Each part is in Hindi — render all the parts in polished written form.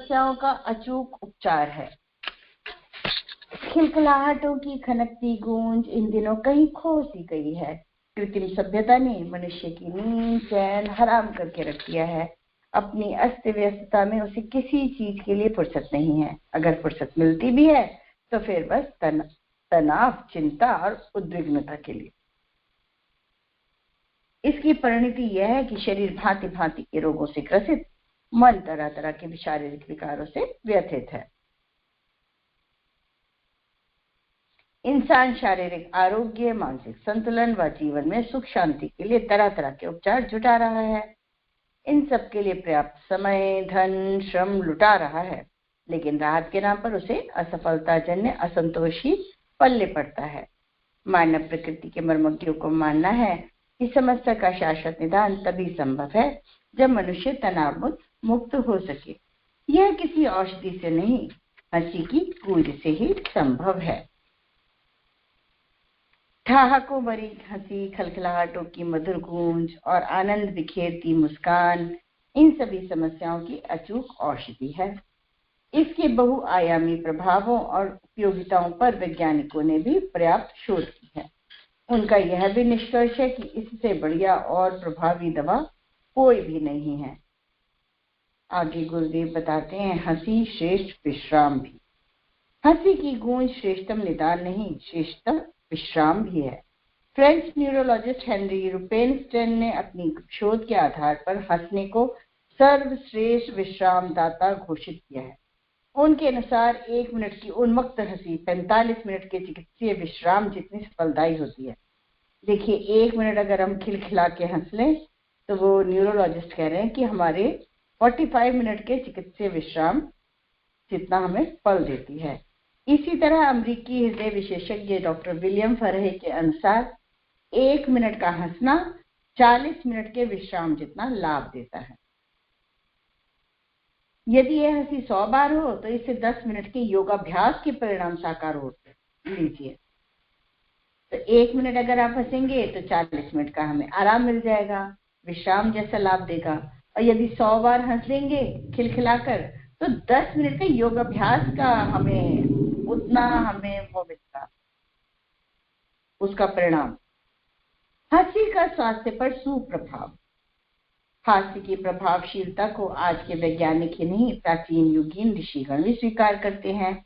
समस्याओं का अचूक उपचार है। खिलखिलाहटों की खनकती गूंज इन दिनों कहीं खो सी गई है। कृत्रिम सभ्यता ने मनुष्य की नींद चैन हराम करके रख दिया है। अपनी अस्त व्यस्तता में उसे किसी चीज के लिए फुर्सत नहीं है। अगर फुर्सत मिलती भी है तो फिर बस तनाव, चिंता और उद्विग्नता के लिए। इसकी परिणति यह है कि शरीर भांति भांति के रोगों से ग्रसित, मन तरह तरह के शारीरिक विकारों से व्यथित है। इंसान शारीरिक आरोग्य, मानसिक संतुलन व जीवन में सुख शांति के लिए तरह तरह के उपचार जुटा रहा है। इन सब के लिए पर्याप्त समय, धन, श्रम लुटा रहा है, लेकिन राहत के नाम पर उसे असफलताजन्य असंतोष ही पल्ले पड़ता है। मानव प्रकृति के मर्मज्ञों को मानना है कि समस्या का शाश्वत निदान तभी संभव है जब मनुष्य तनाव मुक्त हो सके। यह किसी औषधि से नहीं, हंसी की गूंज से ही संभव है। ठहाकों भरी हंसी, खलखलाहटों की मधुर गूंज और आनंद बिखेरती मुस्कान इन सभी समस्याओं की अचूक औषधि है। इसके बहुआयामी प्रभावों और उपयोगिताओं पर वैज्ञानिकों ने भी पर्याप्त शोध की है। उनका यह भी निष्कर्ष है कि इससे बढ़िया और प्रभावी दवा कोई भी नहीं है। आगे गुरुदेव बताते हैं, हंसी श्रेष्ठ विश्राम भी। हंसी की गूंज श्रेष्ठतम निदान नहीं, श्रेष्ठतम विश्राम भी है। फ्रेंच न्यूरोलॉजिस्ट हेनरी रुपेनस्टेन ने अपनी शोध के आधार पर हंसने को सर्वश्रेष्ठ विश्राम दाता घोषित किया है। उनके अनुसार 1 मिनट की उन्मत्त हंसी 45 मिनट के चिकित्सीय विश्राम जितनी फलदायी होती है। देखिए, 1 मिनट अगर हम खिलखिला के हंस लें तो वो न्यूरोलॉजिस्ट कह रहे हैं कि हमारे 45 मिनट के चिकित्सीय विश्राम जितना हमें फल देती है। इसी तरह अमेरिकी हृदय विशेषज्ञ डॉक्टर विलियम फरहे के अनुसार 1 मिनट का हंसना 40 मिनट के विश्राम जितना लाभ देता है। यदि यह हंसी 100 बार हो तो इससे 10 मिनट के योगाभ्यास के परिणाम साकार होते लीजिए। तो 1 मिनट अगर आप हंसेंगे तो 40 मिनट का हमें आराम मिल जाएगा, विश्राम जैसा लाभ देगा। और यदि 100 बार हंस लेंगे खिलखिलाकर तो 10 मिनट का योगाभ्यास का हमें वो मिलता, उसका परिणाम। हंसी का स्वास्थ्य पर सुप्रभाव। हास्य की प्रभावशीलता को आज के वैज्ञानिक ही नहीं, प्राचीन युगीन ऋषिगण भी स्वीकार करते हैं।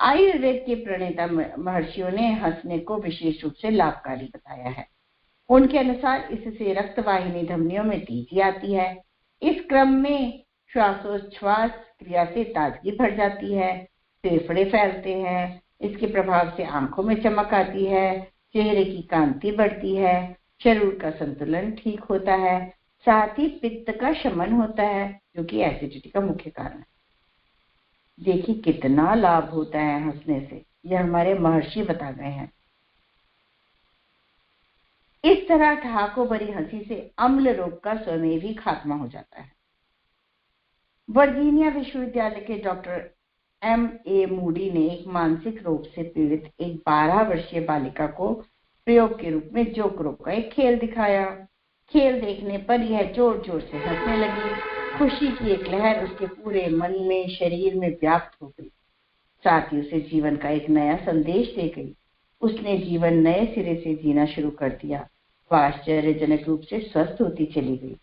आयुर्वेद के प्रणेता महर्षियों ने हंसने को विशेष रूप से लाभकारी बताया है। उनके अनुसार इससे रक्तवाहिनी धमनियों में तेजी आती है। इस क्रम में श्वासोच्छ्वास क्रिया से ताजगी भर जाती है, फेफड़े फैलते हैं। इसके प्रभाव से आंखों में चमक आती है, चेहरे की कांति बढ़ती है, शरीर का संतुलन ठीक होता है, साथ ही पित्त का शमन होता है जो कि एसिडिटी का मुख्य कारण है। देखिए कितना लाभ होता है हंसने से, यह हमारे महर्षि बता गए हैं। इस तरह ठहाकों भरी हंसी से अम्ल रोग का स्वयं भी खात्मा हो जाता है। वर्जीनिया विश्वविद्यालय के डॉक्टर M.A. मूडी ने एक मानसिक रोग से पीड़ित एक 12 वर्षीय बालिका को प्रयोग के रूप में जोक रोग का एक खेल दिखाया। खेल देखने पर यह जोर जोर से हंसने लगी। खुशी की एक लहर उसके पूरे मन में, शरीर में व्याप्त हो गई। साथ ही उसे जीवन का एक नया संदेश दे गई। उसने जीवन नए सिरे से जीना शुरू कर दिया। वह आश्चर्यजनक रूप से स्वस्थ होती चली गई।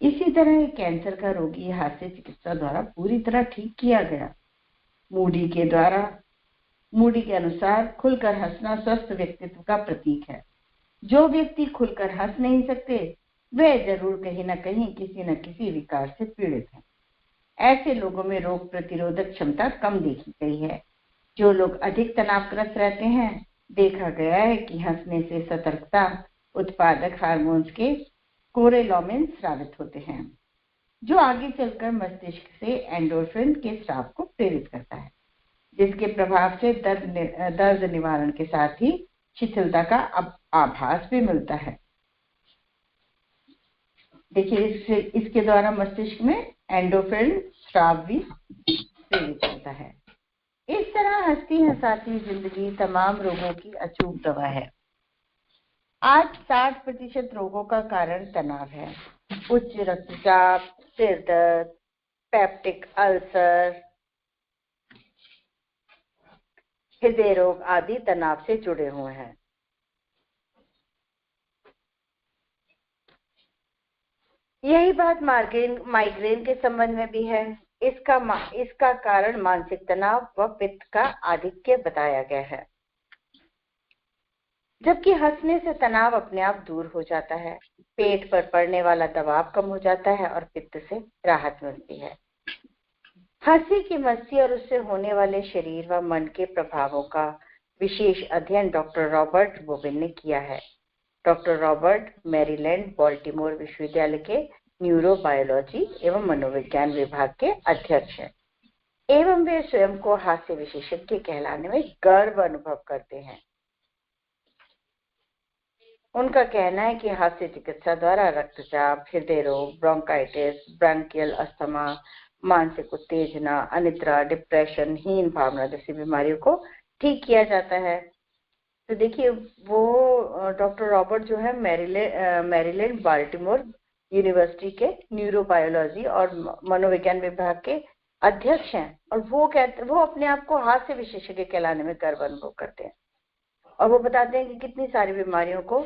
इसी तरह एक कैंसर का रोगी हास्य चिकित्सा द्वारा पूरी तरह ठीक किया गया। मूडी के अनुसार खुलकर हंसना स्वस्थ व्यक्तित्व का प्रतीक है। जो व्यक्ति खुलकर हंस नहीं सकते वे जरूर कहीं न कहीं किसी न किसी विकार से पीड़ित हैं। ऐसे लोगों में रोग प्रतिरोधक क्षमता कम देखी गई है। जो लोग अधिक तनावग्रस्त रहते हैं, देखा गया है कि हंसने से सतर्कता उत्पादक हार्मोन्स के कोरेलोमिन स्रावित होते हैं, जो आगे चलकर मस्तिष्क से एंडोर्फिन के स्राव को प्रेरित करता है, जिसके प्रभाव से दर्द निवारण के साथ ही शिथिलता का आभास भी मिलता है। देखिए इसके द्वारा मस्तिष्क में एंडोर्फिन स्राव भी प्रेरित होता है। इस तरह हंसती हंसाती जिंदगी तमाम रोगों की अचूक दवा है। आज 60% रोगों का कारण तनाव है। उच्च रक्तचाप, सिर दर्द, पेप्टिक अल्सर, हृदय रोग आदि तनाव से जुड़े हुए हैं। यही बात माइग्रेन के संबंध में भी है। इसका कारण मानसिक तनाव व पित्त का आधिक्य बताया गया है, जबकि हंसने से तनाव अपने आप दूर हो जाता है, पेट पर पड़ने वाला दबाव कम हो जाता है और पित्त से राहत मिलती है। हंसी की मस्ती और उससे होने वाले शरीर व मन के प्रभावों का विशेष अध्ययन डॉक्टर रॉबर्ट बोबिन ने किया है। डॉक्टर रॉबर्ट मैरीलैंड बाल्टीमोर विश्वविद्यालय के न्यूरोबायोलॉजी एवं मनोविज्ञान विभाग के अध्यक्ष हैं एवं वे स्वयं को हास्य विशेषज्ञ कहलाने में गर्व अनुभव करते हैं। उनका कहना है कि हास्य चिकित्सा द्वारा रक्तचाप, हृदय रोग, ब्रोंकाइटिस, ब्रांकियल अस्थमा, मानसिक उत्तेजना, अनिद्रा, डिप्रेशन, हीन भावना जैसी बीमारियों को ठीक किया जाता है। तो देखिए, वो डॉक्टर रॉबर्ट जो है मैरीलैंड बाल्टीमोर यूनिवर्सिटी के न्यूरोबायोलॉजी और मनोविज्ञान विभाग के अध्यक्ष हैं और वो अपने आप को हास्य विशेषज्ञ कहलाने में गर्व अनुभव करते हैं और वो बताते हैं कि कितनी सारी बीमारियों को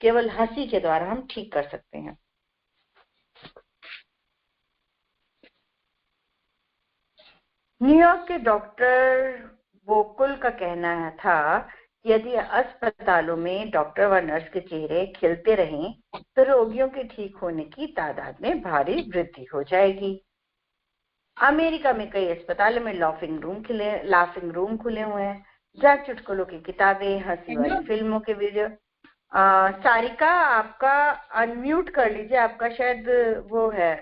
केवल हंसी के द्वारा हम ठीक कर सकते हैं। न्यूयॉर्क के डॉक्टर वोकुल का कहना था, यदि अस्पतालों में डॉक्टर व नर्स के चेहरे खिलते रहें तो रोगियों के ठीक होने की तादाद में भारी वृद्धि हो जाएगी। अमेरिका में कई अस्पतालों में लाफिंग रूम खुले हुए हैं, जहाँ चुटकुलों की किताबें, हंसी वाली फिल्मों के वीडियो। सारिका, आपका अनम्यूट कर लीजिए, आपका शायद वो है।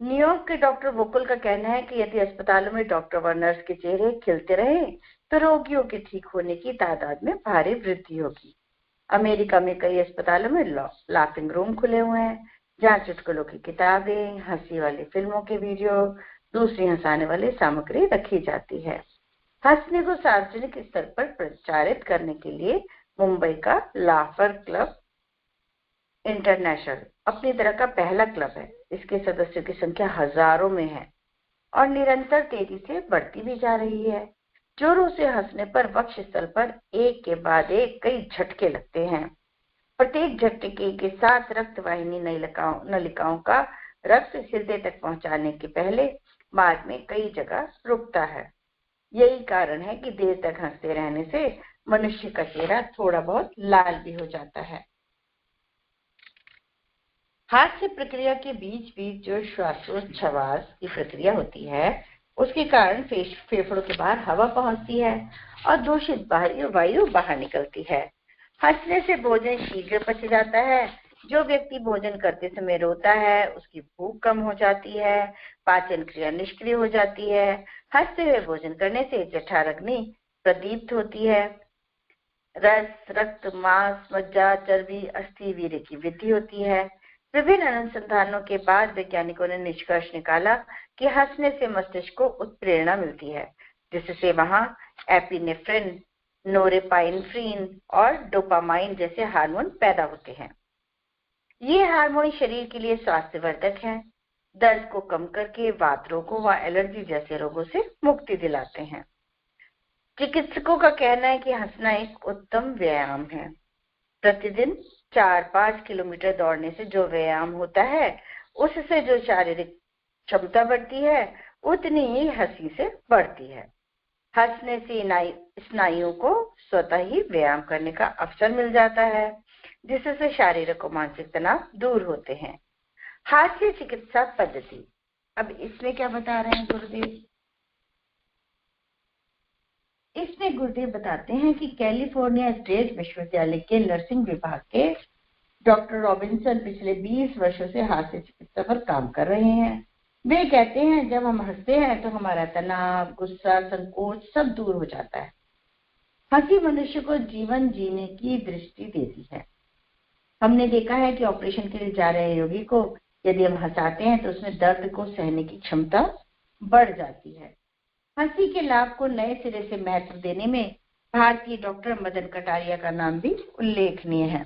न्यूयॉर्क के डॉक्टर वोकुल का कहना है कि यदि अस्पतालों में डॉक्टर व नर्स के चेहरे खिलते रहे तो रोगियों के ठीक होने की तादाद में भारी वृद्धि होगी। अमेरिका में कई अस्पतालों में लाफिंग रूम खुले हुए हैं, जहाँ चुटकुलों की किताबें, हंसी वाली फिल्मों के वीडियो, दूसरी हंसाने वाली सामग्री रखी जाती है। हंसने को सार्वजनिक स्तर पर प्रचारित करने के लिए मुंबई का लाफर क्लब इंटरनेशनल अपनी तरह का पहला क्लब है। इसके सदस्यों की संख्या हजारों में है और निरंतर तेजी से बढ़ती भी जा रही है। जोरों से हंसने पर वक्ष स्थल पर एक के बाद एक कई झटके लगते हैं। प्रत्येक झटके के साथ रक्त वाहिनी नलिकाओं का रक्त हृदय तक पहुंचाने के पहले मार्ग में कई जगह रुकता है। यही कारण है कि देर तक हंसते रहने से मनुष्य का चेहरा थोड़ा बहुत लाल भी हो जाता है। हास्य प्रक्रिया के बीच बीच जो श्वासोच्छ्वास की प्रक्रिया होती है, उसके कारण फेफड़ों के बाहर हवा पहुंचती है और दूषित वायु बाहर निकलती है। हंसने से भोजन शीघ्र पच जाता है। जो व्यक्ति भोजन करते समय रोता है उसकी भूख कम हो जाती है, पाचन क्रिया निष्क्रिय हो जाती है। हंसते हुए भोजन करने से जठराग्नि प्रदीप्त होती है। रस, रक्त, मांस, मज्जा, चर्बी, अस्थि, वीर्य की वृद्धि होती है। विभिन्न अनुसंधानों के बाद वैज्ञानिकों ने निष्कर्ष निकाला कि हंसने से मस्तिष्क को उत्प्रेरणा मिलती है, जिससे वहां एपिनेफ्रिन, नोरेपाइनेफ्रिन और डोपामाइन जैसे हार्मोन पैदा होते हैं। ये हार्मोन शरीर के लिए स्वास्थ्यवर्धक हैं, दर्द को कम करके वात रोगों व एलर्जी जैसे रोगों से मुक्ति दिलाते हैं। चिकित्सकों का कहना है कि हंसना एक उत्तम व्यायाम है। प्रतिदिन 4-5 किलोमीटर दौड़ने से जो व्यायाम होता है, उससे जो शारीरिक क्षमता बढ़ती है उतनी ही हंसी से बढ़ती है। हंसने से स्नायुओं को स्वतः ही व्यायाम करने का अवसर मिल जाता है, जिससे शारीरिक और मानसिक तनाव दूर होते हैं। हास्य चिकित्सा पद्धति, अब इसमें क्या बता रहे हैं गुरुदेव? इसमें गुरुदेव बताते हैं कि कैलिफोर्निया स्टेट विश्वविद्यालय के नर्सिंग विभाग के डॉक्टर रॉबिन्सन पिछले 20 वर्षों से हास्य चिकित्सा पर काम कर रहे हैं। वे कहते हैं, जब हम हंसते हैं तो हमारा तनाव, गुस्सा, संकोच सब दूर हो जाता है। हंसी मनुष्य को जीवन जीने की दृष्टि देती है। हमने देखा है कि ऑपरेशन के लिए जा रहे रोगी को यदि हम हंसाते हैं तो उसमें दर्द को सहने की क्षमता बढ़ जाती है। हंसी के लाभ को नए सिरे से महत्व देने में भारतीय डॉक्टर मदन कटारिया का नाम भी उल्लेखनीय है।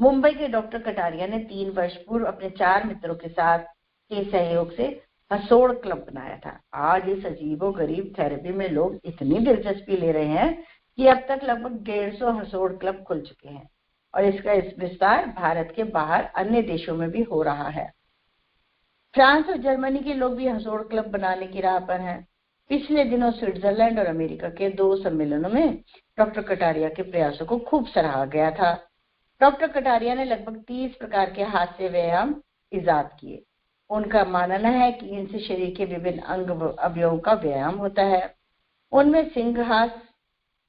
मुंबई के डॉक्टर कटारिया ने 3 वर्ष पूर्व अपने 4 मित्रों के साथ के सहयोग से हसोड़ क्लब बनाया था। आज इस अजीबो गरीब थेरेपी में लोग इतनी दिलचस्पी ले रहे हैं कि अब तक लगभग 150 हसोड़ क्लब खुल चुके हैं और इसका विस्तार भारत के बाहर अन्य देशों में भी हो रहा है। फ्रांस और जर्मनी के लोग भी हसोड़ क्लब बनाने की राह पर हैं। पिछले दिनों स्विट्जरलैंड और अमेरिका के 2 सम्मेलनों में डॉक्टर कटारिया के प्रयासों को खूब सराहा गया था। डॉक्टर कटारिया ने लगभग 30 प्रकार के हास्य व्यायाम इजाद किए। उनका मानना है कि इनसे शरीर के विभिन्न अंग अवयवों का व्यायाम होता है। उनमें सिंहहास,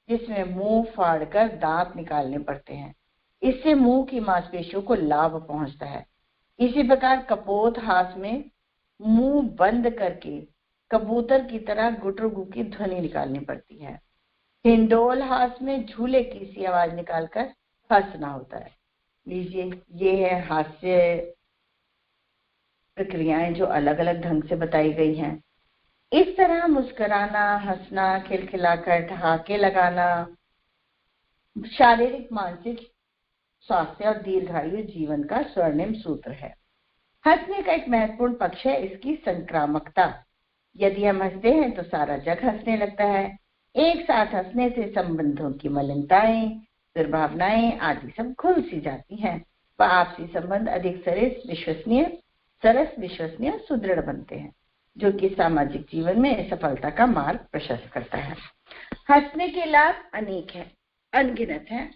जिसमें मुंह फाड़कर दांत निकालने पड़ते हैं, इससे मुंह की मांसपेशियों को लाभ पहुंचता है। इसी प्रकार कपोत हास में मुंह बंद करके कबूतर की तरह गुटरगु की ध्वनि निकालनी पड़ती है। हिंडोल हास में झूले की सी आवाज निकालकर हंसना होता है। लीजिए, ये है हास्य प्रक्रियाएं जो अलग अलग ढंग से बताई गई हैं। इस तरह मुस्कुराना, हंसना, खिलखिलाकर ठहाके लगाना शारीरिक मानसिक स्वास्थ्य और दीर्घायु जीवन का स्वर्णिम सूत्र है। हंसने का एक महत्वपूर्ण पक्ष है इसकी संक्रामकता। यदि हम हंसते हैं तो सारा जग हंसने लगता है। एक साथ हंसने से संबंधों की मलिनताएं, दुर्भावनाएं आदि सब खुल सी जाती हैं व आपसी संबंध अधिक सरस, विश्वसनीय, सुदृढ़ बनते हैं, जो कि सामाजिक जीवन में सफलता का मार्ग प्रशस्त करता है। हंसने के लाभ अनेक हैं, अनगिनत हैं,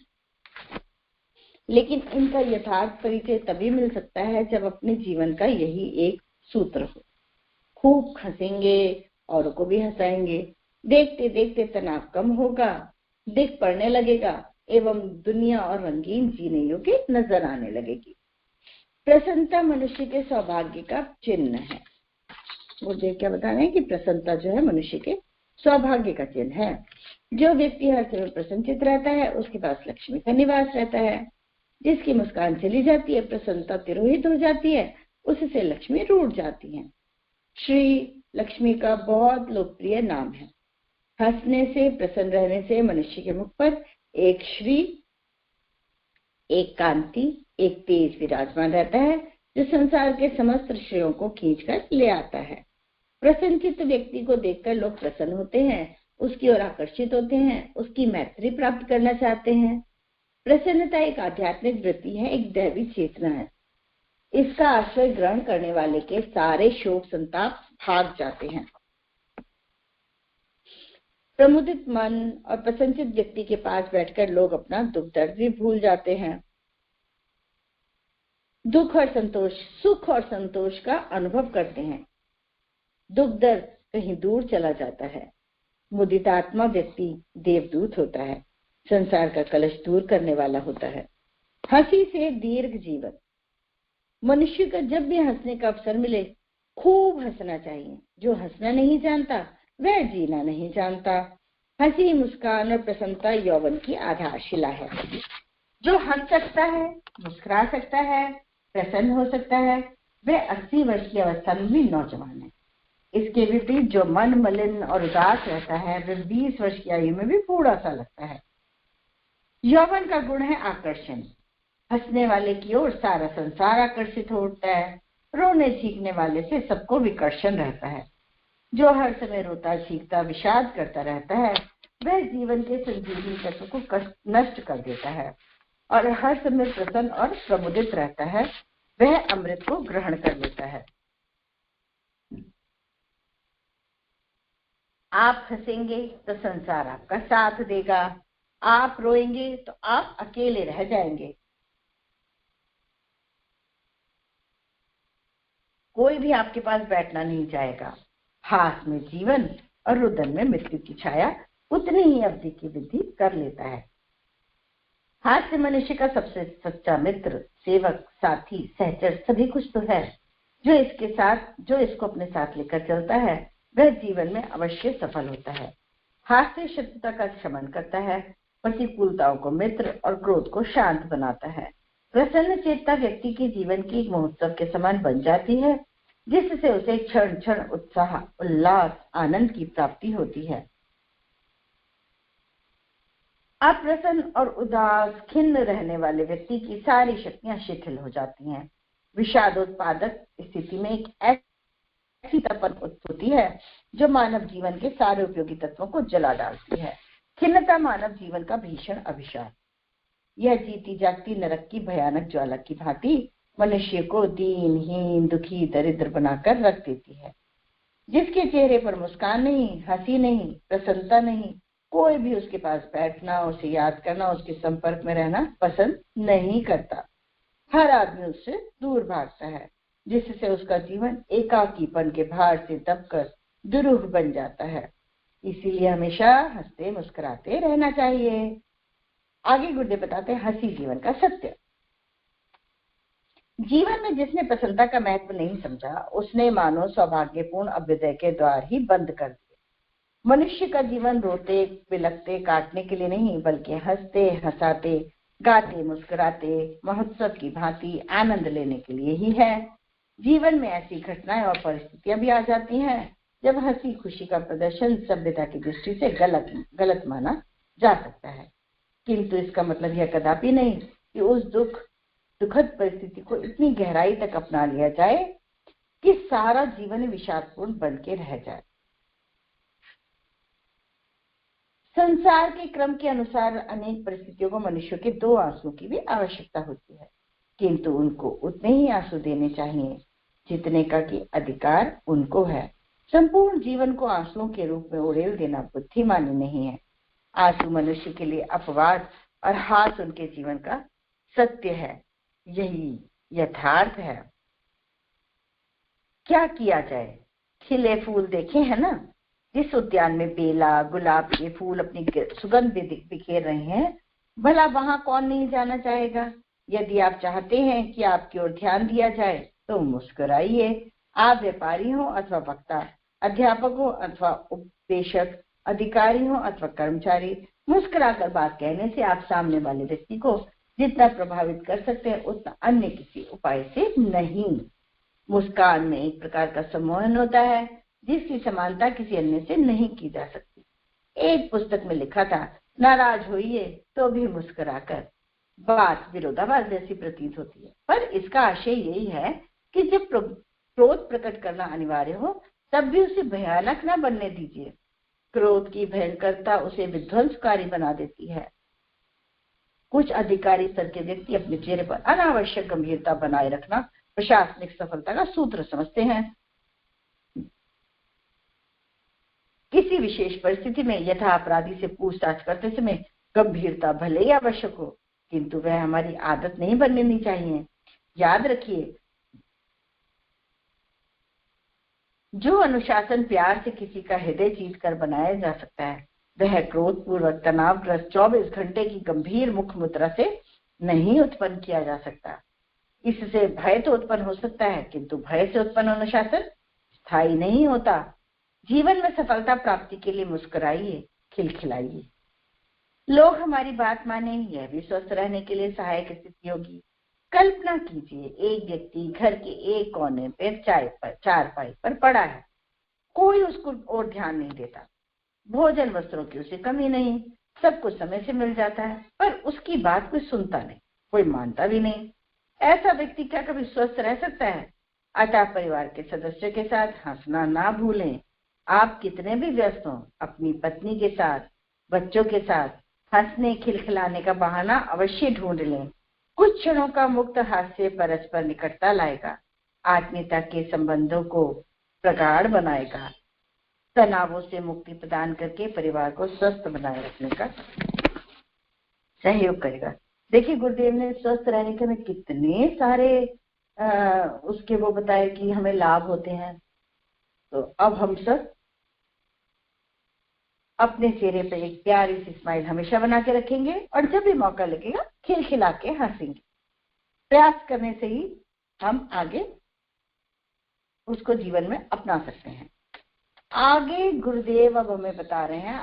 लेकिन इनका यथार्थ परिचय तभी मिल सकता है जब अपने जीवन का यही एक सूत्र हो। खूब हंसेंगे, औरों को भी हंसाएंगे। देखते देखते तनाव कम होगा, दिख पड़ने लगेगा एवं दुनिया और रंगीन जीने योग्य नजर आने लगेगी। प्रसन्नता मनुष्य के सौभाग्य का चिन्ह है। मुझे क्या बता रहे हैं कि प्रसन्नता जो है मनुष्य के सौभाग्य का चिन्ह है। जो व्यक्ति हर समय प्रसन्नचित रहता है उसके पास लक्ष्मी का निवास रहता है। जिसकी मुस्कान चली जाती है, प्रसन्नता तिरोहित हो जाती है, उससे लक्ष्मी रूठ जाती है। श्री लक्ष्मी का बहुत लोकप्रिय नाम है। हंसने से, प्रसन्न रहने से मनुष्य के मुख पर एक श्री, एक कांति, एक तेज विराजमान रहता है जो संसार के समस्त श्रेयों को खींचकर ले आता है। प्रसन्नचित्त व्यक्ति को देखकर लोग प्रसन्न होते हैं, उसकी ओर आकर्षित होते हैं, उसकी मैत्री प्राप्त करना चाहते हैं। प्रसन्नता एक आध्यात्मिक वृत्ति है, एक दैवी चेतना है। इसका आश्रय ग्रहण करने वाले के सारे शोक संताप भाग जाते हैं। प्रमुदित मन और प्रसन्नचित व्यक्ति के पास बैठकर लोग अपना दुख दर्द भी भूल जाते हैं। दुख और संतोष, सुख और संतोष का अनुभव करते हैं। दुख दर्द कहीं दूर चला जाता है। मुदितात्मा व्यक्ति देवदूत होता है, संसार का कलश दूर करने वाला होता है। हंसी से दीर्घ जीवन। मनुष्य का जब भी हंसने का अवसर मिले खूब हंसना चाहिए। जो हंसना नहीं जानता वह जीना नहीं जानता। हंसी, मुस्कान और प्रसन्नता यौवन की आधारशिला है। जो हंस सकता है, मुस्कुरा सकता है, प्रसन्न हो सकता है, वह 80 वर्ष की अवस्था में भी नौजवान है। इसके विपरीत जो मन मलिन और उदास रहता है वह 20 वर्ष की आयु में भी बूढ़ा सा लगता है। यौवन का गुण है आकर्षण। हंसने वाले की ओर सारा संसार आकर्षित हो उठता है। रोने चीखने वाले से सबको विकर्षण रहता है। जो हर समय रोता चीखता विषाद करता रहता है वह जीवन के संजीवनी तत्व को नष्ट कर देता है, और हर समय प्रसन्न और प्रमुदित रहता है वह अमृत को ग्रहण कर लेता है। आप हंसेंगे तो संसार आपका साथ देगा, आप रोएंगे तो आप अकेले रह जाएंगे। कोई भी आपके पास बैठना नहीं चाहेगा। हास में जीवन और रुदन में मृत्यु की छाया उतनी ही अवधि की वृद्धि कर लेता है। हास्य मनुष्य का सबसे सच्चा मित्र, सेवक, साथी, सहचर सभी कुछ तो है। जो इसको अपने साथ लेकर चलता है वह जीवन में अवश्य सफल होता है। हास्य शत्रुता का शमन करता है, प्रतिकूलताओं को मित्र और क्रोध को शांत बनाता है। प्रसन्न चेतता व्यक्ति के जीवन की एक महोत्सव के समान बन जाती है, जिससे उसे क्षण क्षण उत्साह, उल्लास, आनंद की प्राप्ति होती है। अप्रसन्न और उदास खिन्न रहने वाले व्यक्ति की सारी शक्तियां शिथिल हो जाती हैं। विषादोत्पादक स्थिति में एक ऐसी तपन उत्पन्न होती है जो मानव जीवन के सारे उपयोगी तत्वों को जला डालती है। खिन्नता मानव जीवन का भीषण अभिशाप। यह जीती जागती नरक की भयानक ज्वाला की भांति मनुष्य को दीनहीन, दुखी, दरिद्र बनाकर रख देती है। जिसके चेहरे पर मुस्कान नहीं, हंसी नहीं, प्रसन्नता नहीं, कोई भी उसके पास बैठना, उसे याद करना, उसके संपर्क में रहना पसंद नहीं करता। हर आदमी उससे दूर भागता है, जिससे उसका जीवन एकाकीपन के भार से दबकर दुरूह बन जाता है। इसीलिए हमेशा हंसते मुस्कुराते रहना चाहिए। आगे गुरुदेव बताते हैं हंसी जीवन का सत्य। जीवन में जिसने प्रसन्नता का महत्व नहीं समझा, उसने मानो सौभाग्यपूर्ण अभ्युदय के द्वार ही बंद कर दिए। मनुष्य का जीवन रोते बिलखते काटने के लिए नहीं, बल्कि हंसते हंसाते, गाते मुस्कुराते, महोत्सव की भांति आनंद लेने के लिए ही है। जीवन में ऐसी घटनाएं और परिस्थितियां भी आ जाती हैं जब हंसी खुशी का प्रदर्शन सभ्यता की दृष्टि से गलत माना जा सकता है, किंतु इसका मतलब यह कदापि नहीं कि उस दुखद परिस्थिति को इतनी गहराई तक अपना लिया जाए कि सारा जीवन विषादपूर्ण बन के रह जाए। संसार के क्रम के अनुसार अनेक परिस्थितियों को मनुष्य के दो आंसू की भी आवश्यकता होती है, किंतु उनको उतने ही आंसू देने चाहिए जितने का कि अधिकार उनको है। संपूर्ण जीवन को आंसुओं के रूप में उड़ेल देना बुद्धिमानी नहीं है। आंसू मनुष्य के लिए अपवाद और हास उनके जीवन का सत्य है। यही यथार्थ है। क्या किया जाए? खिले फूल देखे हैं ना, जिस उद्यान में बेला, गुलाब के फूल अपनी सुगंध बिखेर रहे हैं, भला वहां कौन नहीं जाना चाहेगा? यदि आप चाहते हैं कि आपकी ओर ध्यान दिया जाए तो मुस्कुराइए। आप व्यापारी हो अथवा वक्ता, अध्यापक हो अथवा उपदेशक, अधिकारी हो अथवा कर्मचारी, मुस्कुराकर बात कहने से आप सामने वाले व्यक्ति को जितना प्रभावित कर सकते हैं उतना अन्य किसी उपाय से नहीं। मुस्कान में एक प्रकार का सम्मोहन होता है जिसकी समानता किसी अन्य से नहीं की जा सकती। एक पुस्तक में लिखा था, नाराज होइए तो भी मुस्कुराकर। बात विरोधाभास जैसी प्रतीत होती है, पर इसका आशय यही है कि जब क्रोध प्रकट करना अनिवार्य हो तब भी उसे भयानक न बनने दीजिए। क्रोध की भयंकरता उसे विध्वंसकारी बना देती है। कुछ अधिकारी स्तर के व्यक्ति अपने चेहरे पर अनावश्यक गंभीरता बनाए रखना प्रशासनिक सफलता का सूत्र समझते हैं। किसी विशेष परिस्थिति में यथा अपराधी से पूछताछ करते समय गंभीरता भले ही आवश्यक हो, किंतु वह हमारी आदत नहीं बननी चाहिए। याद रखिए, जो अनुशासन प्यार से किसी का हृदय जीत कर बनाया जा सकता है, वह क्रोधपूर्वक तनावग्रस्त 24 घंटे की गंभीर मुख मुद्रा से नहीं उत्पन्न किया जा सकता। इससे भय तो उत्पन्न हो सकता है, किंतु भय से उत्पन्न अनुशासन स्थायी नहीं होता। जीवन में सफलता प्राप्ति के लिए मुस्कुराइए, खिलखिलाइए। लोग हमारी बात माने, यह भी स्वस्थ रहने के लिए सहायक स्थिति होगी। कल्पना कीजिए, एक व्यक्ति घर के एक कोने पर चारपाई पर पड़ा है, कोई उसको और ध्यान नहीं देता। भोजन वस्त्रों की उसे कमी नहीं, सब कुछ समय से मिल जाता है, पर उसकी बात कोई सुनता नहीं, कोई मानता भी नहीं। ऐसा व्यक्ति क्या कभी स्वस्थ रह सकता है? अतः परिवार के सदस्यों के साथ हंसना ना भूलें। आप कितने भी व्यस्त हों, अपनी पत्नी के साथ, बच्चों के साथ हंसने खिलखिलाने का बहाना अवश्य ढूंढ लें। कुछ क्षणों का मुक्त हास्य परस्पर निकटता लाएगा, आत्मीयता के संबंधों को प्रगाढ़ बनाएगा, तनावों से मुक्ति प्रदान करके परिवार को स्वस्थ बनाए रखने का सहयोग करेगा। देखिए, गुरुदेव ने स्वस्थ रहने के में कितने सारे उसके वो बताए कि हमें लाभ होते हैं। तो अब हम सब अपने चेहरे पे एक प्यारी सी स्माइल हमेशा बना के रखेंगे और जब भी मौका लगेगा खिलखिला के हंसेंगे। प्रयास करने से ही हम आगे उसको जीवन में अपना सकते हैं। आगे गुरुदेव अब हमें बता रहे हैं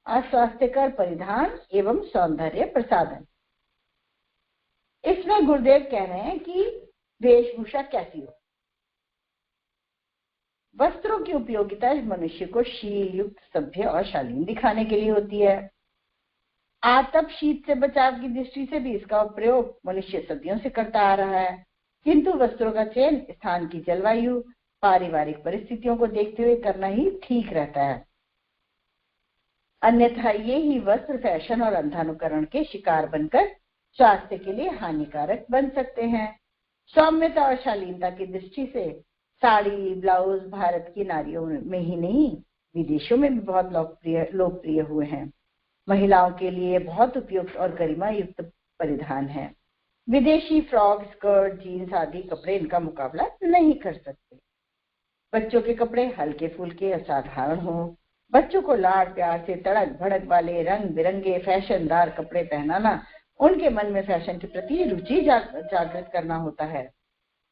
अस्वास्थ्यकर परिधान एवं सौंदर्य प्रसाधन। इसमें गुरुदेव कह रहे हैं कि वेशभूषा कैसी हो। वस्त्रों की उपयोगिता मनुष्य को शील युक्त, सभ्य और शालीन दिखाने के लिए होती है। आतप शीत से बचाव की दृष्टि से भी इसका प्रयोग मनुष्य सदियों से करता आ रहा है, किंतु वस्त्रों का चयन स्थान की जलवायु, पारिवारिक परिस्थितियों को देखते हुए करना ही ठीक रहता है। अन्यथा ये ही वस्त्र फैशन और अंधानुकरण के शिकार बनकर स्वास्थ्य के लिए हानिकारक बन सकते हैं। सौम्यता और शालीनता की दृष्टि से साड़ी ब्लाउज भारत की नारियों में ही नहीं विदेशों में भी बहुत लोकप्रिय हुए हैं। महिलाओं के लिए बहुत उपयुक्त और गरिमा युक्त परिधान है। विदेशी फ्रॉक, स्कर्ट, जीन्स आदि कपड़े इनका मुकाबला नहीं कर सकते। बच्चों के कपड़े हल्के फुल्के असाधारण हो। बच्चों को लाड़ प्यार से तड़क भड़क वाले रंग बिरंगे फैशनदार कपड़े पहनाना उनके मन में फैशन के प्रति रुचि जागृत करना होता है।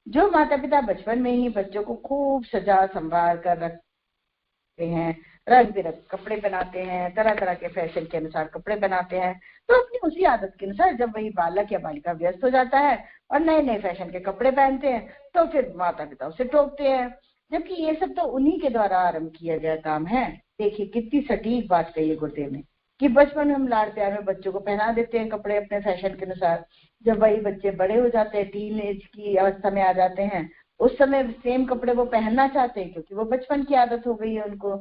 जो माता पिता बचपन में ही बच्चों को खूब सजा संवार कर रखते हैं, रंग बिरंगे कपड़े बनाते हैं, तरह तरह के फैशन के अनुसार कपड़े बनाते हैं, तो अपनी उसी आदत के अनुसार जब वही बालक या बालिका व्यस्त हो जाता है और नए नए फैशन के कपड़े पहनते हैं तो फिर माता पिता उसे टोकते हैं, जबकि ये सब तो उन्हीं के द्वारा आरंभ किया गया काम है। देखिए कितनी सटीक बात कही है गुरुदेव ने कि बचपन में हम लाड़ प्यार में बच्चों को पहना देते हैं कपड़े अपने फैशन के अनुसार। जब वही बच्चे बड़े हो जाते हैं, टीन एज की अवस्था में आ जाते हैं, उस समय सेम कपड़े वो पहनना चाहते हैं क्योंकि वो बचपन की आदत हो गई है उनको।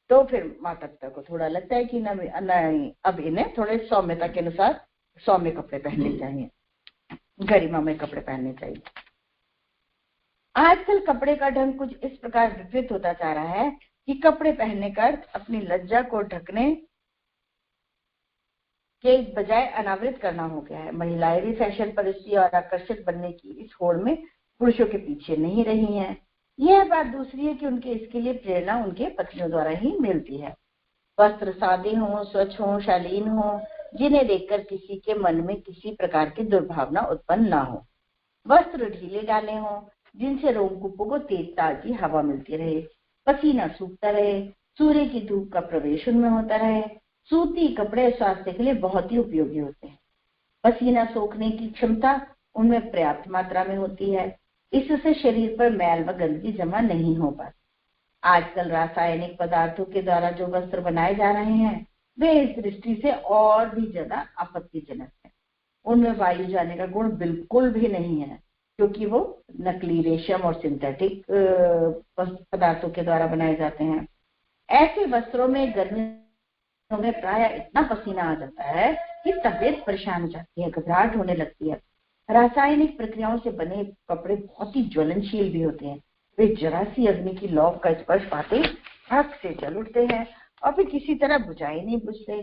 तो फिर माता पिता को थोड़ा लगता है कि नहीं, अब इन्हें थोड़े सौम्यता के अनुसार सौम्य कपड़े पहनने चाहिए, गरिमा में कपड़े पहनने चाहिए। आजकल कपड़े का ढंग कुछ इस प्रकार विपरीत होता जा रहा है कि कपड़े पहनने का अर्थ अपनी लज्जा को ढकने के बजाय अनावृत करना हो गया है। महिलाएं भी फैशन परिस्थिति और आकर्षक बनने की इस होड़ में पुरुषों के पीछे नहीं रही हैं। यह बात दूसरी है कि उनके इसके लिए प्रेरणा उनके पत्नियों द्वारा ही मिलती है। वस्त्र सादे हों, स्वच्छ हों, शालीन हों, जिन्हें देखकर किसी के मन में किसी प्रकार की दुर्भावना उत्पन्न ना हो। वस्त्र ढीले डाले हों, जिनसे रोमकूपों को तेज ताजी हवा मिलती रहे, पसीना सूखता रहे, सूर्य की धूप का प्रवेश उनमें होता रहे। सूती कपड़े स्वास्थ्य के लिए बहुत ही उपयोगी होते हैं। पसीना सोखने की क्षमता उनमें पर्याप्त मात्रा में होती है, इससे शरीर पर मैल व गंदगी जमा नहीं हो पाती। आजकल रासायनिक पदार्थों के द्वारा जो वस्त्र बनाए जा रहे हैं वे इस दृष्टि से और भी ज्यादा आपत्तिजनक है। उनमें वायु जाने का गुण बिल्कुल भी नहीं है, क्योंकि वो नकली रेशम और सिंथेटिक पदार्थों के द्वारा बनाए जाते हैं। ऐसे वस्त्रों में गर्मियों में प्राय इतना पसीना आ जाता है कि तबीयत परेशान हो जाती है, घबराहट होने लगती है। रासायनिक प्रक्रियाओं से बने कपड़े बहुत ही ज्वलनशील भी होते हैं। वे जरा सी अग्नि की लौ का स्पर्श पाते आग से जल उठते हैं और फिर किसी तरह बुझाई नहीं बुझते।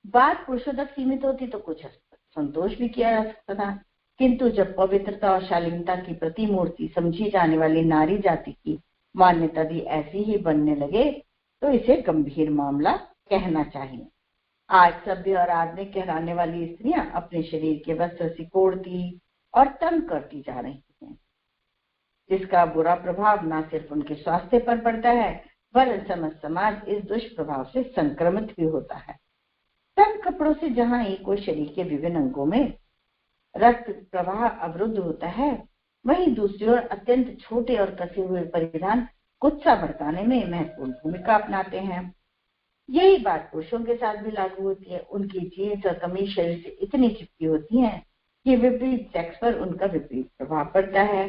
बात पुरुषों तक सीमित होती तो कुछ संतोष भी किया जा सकता था, किंतु जब पवित्रता और शालीनता की प्रतिमूर्ति समझी जाने वाली नारी जाति की मान्यता भी ऐसी ही बनने लगे तो इसे गंभीर मामला कहना चाहिए। आज सभ्य और आधुनिक कहलाने वाली स्त्रियां अपने शरीर के वस्त्र सिकोड़ती और तंग करती जा रही हैं, जिसका बुरा प्रभाव न सिर्फ उनके स्वास्थ्य पर पड़ता है वरन समस्त समाज इस दुष्प्रभाव से संक्रमित भी होता है। तंग कपड़ों से जहां एक और शरीर के विभिन्न अंगों में रक्त प्रवाह अवरुद्ध होता है, वहीं दूसरी ओर अत्यंत छोटे और कसे हुए परिधान गुस्सा भड़काने में महत्वपूर्ण भूमिका अपनाते हैं। यही बात पुरुषों के साथ भी लागू होती है। उनकी जीन्स और कमीज शरीर से इतनी चिपकी होती हैं कि विपरीत सेक्स पर उनका विपरीत प्रभाव पड़ता है।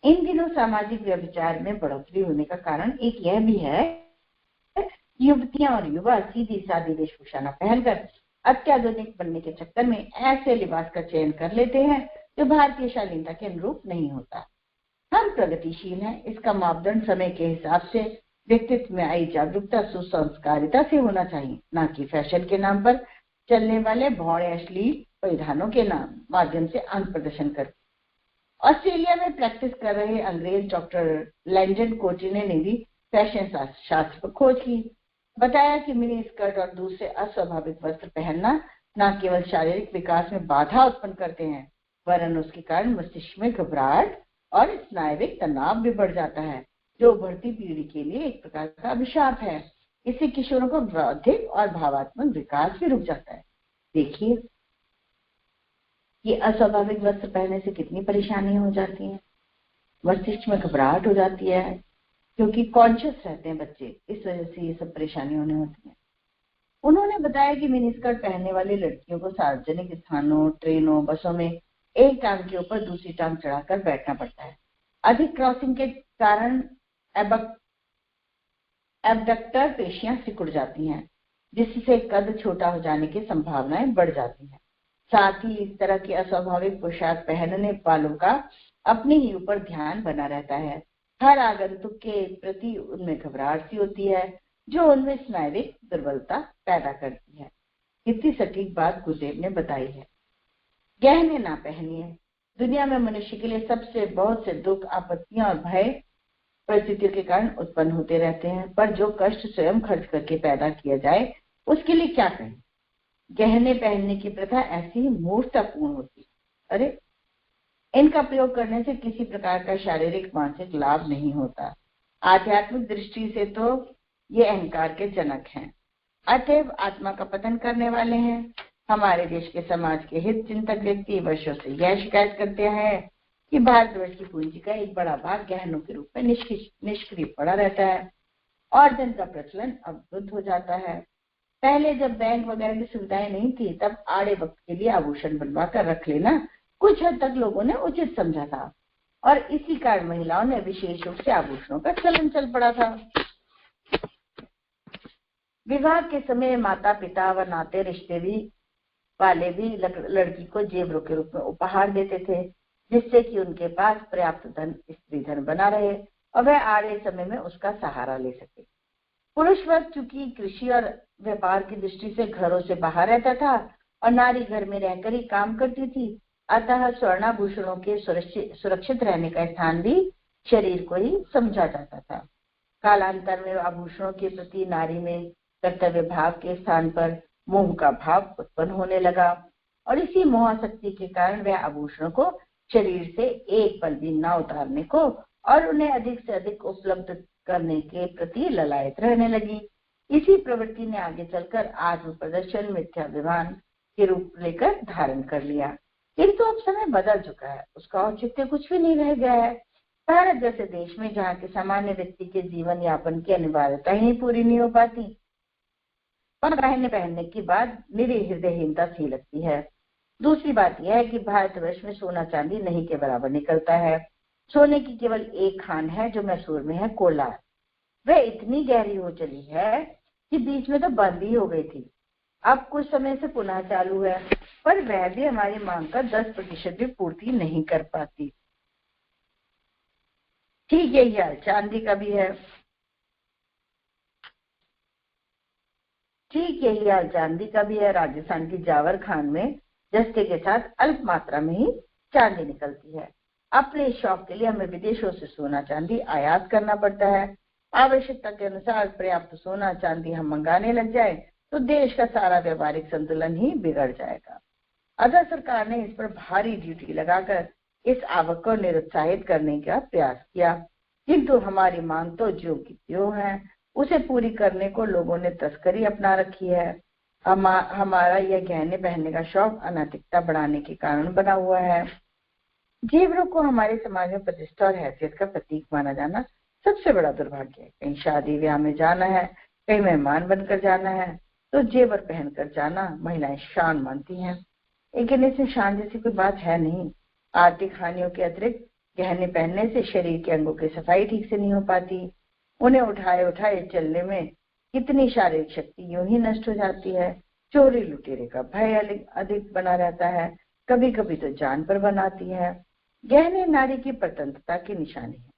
इन दिनों सामाजिक व्यभिचार में बढ़ोतरी होने का कारण एक यह भी है कि युवतियां और युवा सीधी सादी वेशभूषा न पहनकर अत्याधुनिक बनने के चक्कर में ऐसे लिबास का चयन कर लेते हैं जो भारतीय शालीनता के अनुरूप नहीं होता। हम प्रगतिशील हैं, इसका मापदंड समय के हिसाब से व्यक्तित्व में आई जागरूकता सुसंस्कारिता से होना चाहिए, न कि फैशन के नाम पर चलने वाले भौड़े अश्लील परिधानों के माध्यम से अंग प्रदर्शन करके। ऑस्ट्रेलिया में प्रैक्टिस कर रहे अंग्रेज डॉक्टर लैंडन कोटिने ने भी फैशन शास्त्र पर खोज की। बताया कि मिनी स्कर्ट और दूसरे अस्वाभाविक वस्त्र पहनना न केवल शारीरिक विकास में बाधा उत्पन्न करते हैं वरन उसके कारण मस्तिष्क में घबराहट और स्नायुविक तनाव भी बढ़ जाता है, जो उभरती पीढ़ी के लिए एक प्रकार का अभिशाप है। इससे किशोरों का बौद्धिक और भावात्मक विकास भी रुक जाता है। देखिए ये अस्वाभाविक वस्त्र पहनने से कितनी परेशानी हो जाती है। मस्तिष्क में घबराहट हो जाती है क्योंकि कॉन्शियस रहते हैं बच्चे, इस वजह से ये सब परेशानियां उन्हें होती हैं। उन्होंने बताया कि मिनीस्कर्ट पहनने वाली लड़कियों को सार्वजनिक स्थानों, ट्रेनों, बसों में एक टांग के ऊपर दूसरी टांग चढ़ाकर बैठना पड़ता है। अधिक क्रॉसिंग के कारण एबडक्टर पेशियां सिकुड़ जाती हैं, जिससे कद छोटा हो जाने की संभावनाएं बढ़ जाती हैं। साथ ही इस तरह की अस्वाभाविक पोशाक पहनने वालों का अपने ही ऊपर ध्यान बना रहता है। हर आगंतुक के प्रति उनमें घबराहट सी होती है, जो उनमें स्नायुविक दुर्बलता पैदा करती है। कितनी सटीक बात गुरुदेव ने बताई है। गहने ना पहनिए। दुनिया में मनुष्य के लिए सबसे बहुत से दुख, आपत्तियां और भय परिस्थितियों के कारण उत्पन्न होते रहते हैं, पर जो कष्ट स्वयं खर्च करके पैदा किया जाए उसके लिए क्या कहें। गहने पहनने की प्रथा ऐसी ही मूर्खतापूर्ण होती है। अरे, इनका प्रयोग करने से किसी प्रकार का शारीरिक मानसिक लाभ नहीं होता। आध्यात्मिक दृष्टि से तो ये अहंकार के जनक हैं, अतएव आत्मा का पतन करने वाले हैं। हमारे देश के समाज के हित चिंतक व्यक्ति वर्षों से यह शिकायत करते हैं कि भारतवर्ष की पूंजी का एक बड़ा भाग गहनों के रूप में निष्क्रिय पड़ा रहता है और धन का प्रचलन अवरुद्ध हो जाता है। पहले जब बैंक वगैरह की सुविधाएं नहीं थी, तब आड़े वक्त के लिए आभूषण बनवा कर रख लेना कुछ हद तक लोगों ने उचित समझा था, और इसी कारण महिलाओं ने विशेष रूप से आभूषणों का चलन चल पड़ा था। विवाह के समय माता पिता व नाते रिश्ते वाले भी लड़की को जेवरों के रूप में उपहार देते थे, जिससे कि उनके पास पर्याप्त धन, स्त्री धन बना रहे और वह आड़े समय में उसका सहारा ले सके। पुरुष वर्ग चूंकि कृषि और व्यापार की दृष्टि से घरों से बाहर रहता था और नारी घर में रहकर ही काम करती थी, अतः स्वर्णाभूषणों के सुरक्षित रहने का स्थान भी शरीर को ही समझा जाता था। कालांतर में आभूषणों के प्रति नारी में कर्तव्य भाव के स्थान पर मोह का भाव उत्पन्न होने लगा, और इसी मोहासक्ति के कारण वह आभूषणों को शरीर से एक पल भी न उतारने को और उन्हें अधिक से अधिक उपलब्ध करने के प्रति ललायत रहने लगी। इसी प्रवृत्ति ने आगे चलकर आत्म प्रदर्शन, मिथ्याभिमान के रूप लेकर धारण कर लिया। किंतु अब समय बदल चुका है, उसका औचित्य कुछ भी नहीं रह गया है। भारत जैसे देश में जहाँ के सामान्य व्यक्ति के जीवन यापन की अनिवार्यता ही पूरी नहीं हो पाती, और गहने पहनने की बाद निरी हृदयहीनता सी लगती है। दूसरी बात यह है कि भारतवर्ष में सोना चांदी नहीं के बराबर निकलता है। सोने की केवल एक खान है जो मैसूर में है, कोलार। वह इतनी गहरी हो चली है कि बीच में तो बंद ही हो गई थी, अब कुछ समय से पुनः चालू है, पर वह भी हमारी मांग का 10% भी पूर्ति नहीं कर पाती। ठीक यही हाल चांदी का भी है। राजस्थान की जावर खान में जस्ते के साथ अल्प मात्रा में ही चांदी निकलती है। अपने शौक के लिए हमें विदेशों से सोना चांदी आयात करना पड़ता है। आवश्यकता के अनुसार पर्याप्त सोना चांदी हम मंगाने लग जाए तो देश का सारा व्यापारिक संतुलन ही बिगड़ जाएगा। अतः सरकार ने इस पर भारी ड्यूटी लगाकर इस आवक को निरुत्साहित करने का प्रयास किया, किंतु हमारी मांग तो ज्यों की त्यों है। उसे पूरी करने को लोगों ने तस्करी अपना रखी है। हमारा यह गहने पहनने का शौक अनैतिकता बढ़ाने के कारण बना हुआ है। जेवरों को हमारे समाज में प्रतिष्ठा और हैसियत का प्रतीक माना जाना सबसे बड़ा दुर्भाग्य है। कहीं शादी ब्याह में जाना है, कहीं मेहमान बनकर जाना है, तो जेवर पहनकर जाना महिलाएं शान मानती हैं, लेकिन इसमें शान जैसी कोई बात है नहीं। आर्थिक हानियों के अतिरिक्त गहने पहनने से शरीर के अंगों की सफाई ठीक से नहीं हो पाती। उन्हें उठाए उठाए चलने में कितनी शारीरिक शक्ति यूं ही नष्ट हो जाती है। चोरी लुटेरे का भय अधिक बना रहता है, कभी कभी तो जान पर बनाती है। गहने नारी की प्रतंत्रता की निशानी है।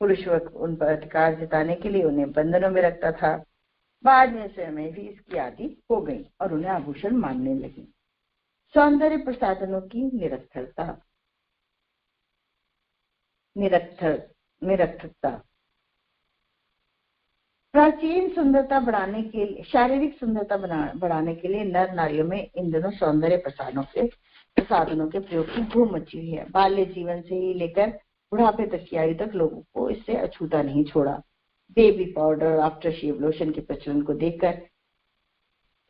पुरुष वर्ग उन पर अधिकार जताने के लिए उन्हें बंधनों में रखता था। बाद में स्वयं भी इसकी आदि हो गई और उन्हें आभूषण मानने लगी। सौंदर्य प्रसाधनों की निरर्थकता। प्राचीन सुंदरता बढ़ाने के लिए, शारीरिक सुंदरता बढ़ाने के लिए नर नारियों में इन दिनों सौंदर्य प्रसाधनों के प्रयोग की धूम मची हुई है। बाल्य जीवन से ही लेकर बुढ़ापे तक की आयु तक लोगों को इससे अछूता नहीं छोड़ा। Baby powder, aftershave lotion के प्रचलन को देखकर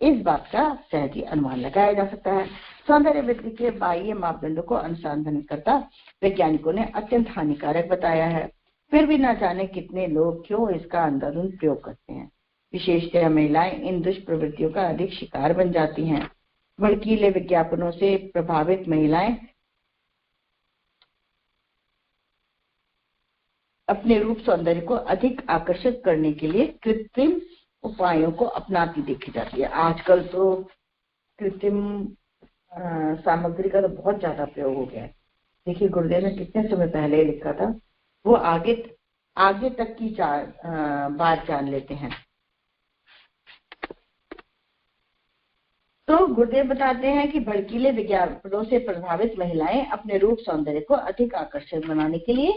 इस बात का सहज ही अनुमान लगाया जा सकता है। सौंदर्य वृद्धि के बाह्य मापदंडों को अनुसंधान करता वैज्ञानिकों ने अत्यंत हानिकारक बताया है। फिर भी न जाने कितने लोग क्यों इसका अंधाधुंध प्रयोग करते हैं। विशेषतः महिलाएं इन दुष्प्रवृत्तियों का अधिक शिकार बन जाती हैं। भड़कीले विज्ञापनों से प्रभावित महिलाएं अपने रूप सौंदर्य को अधिक आकर्षित करने के लिए कृत्रिम उपायों को अपनाती देखी जाती है। आजकल तो कृत्रिम सामग्री का तो बहुत ज्यादा प्रयोग हो गया है। देखिए गुरुदेव ने कितने समय पहले लिखा था, वो आगे तक की बात जान लेते हैं। तो गुरुदेव बताते हैं कि भड़कीले विज्ञापनों से प्रभावित महिलाएं अपने रूप सौंदर्य को अधिक आकर्षक बनाने के लिए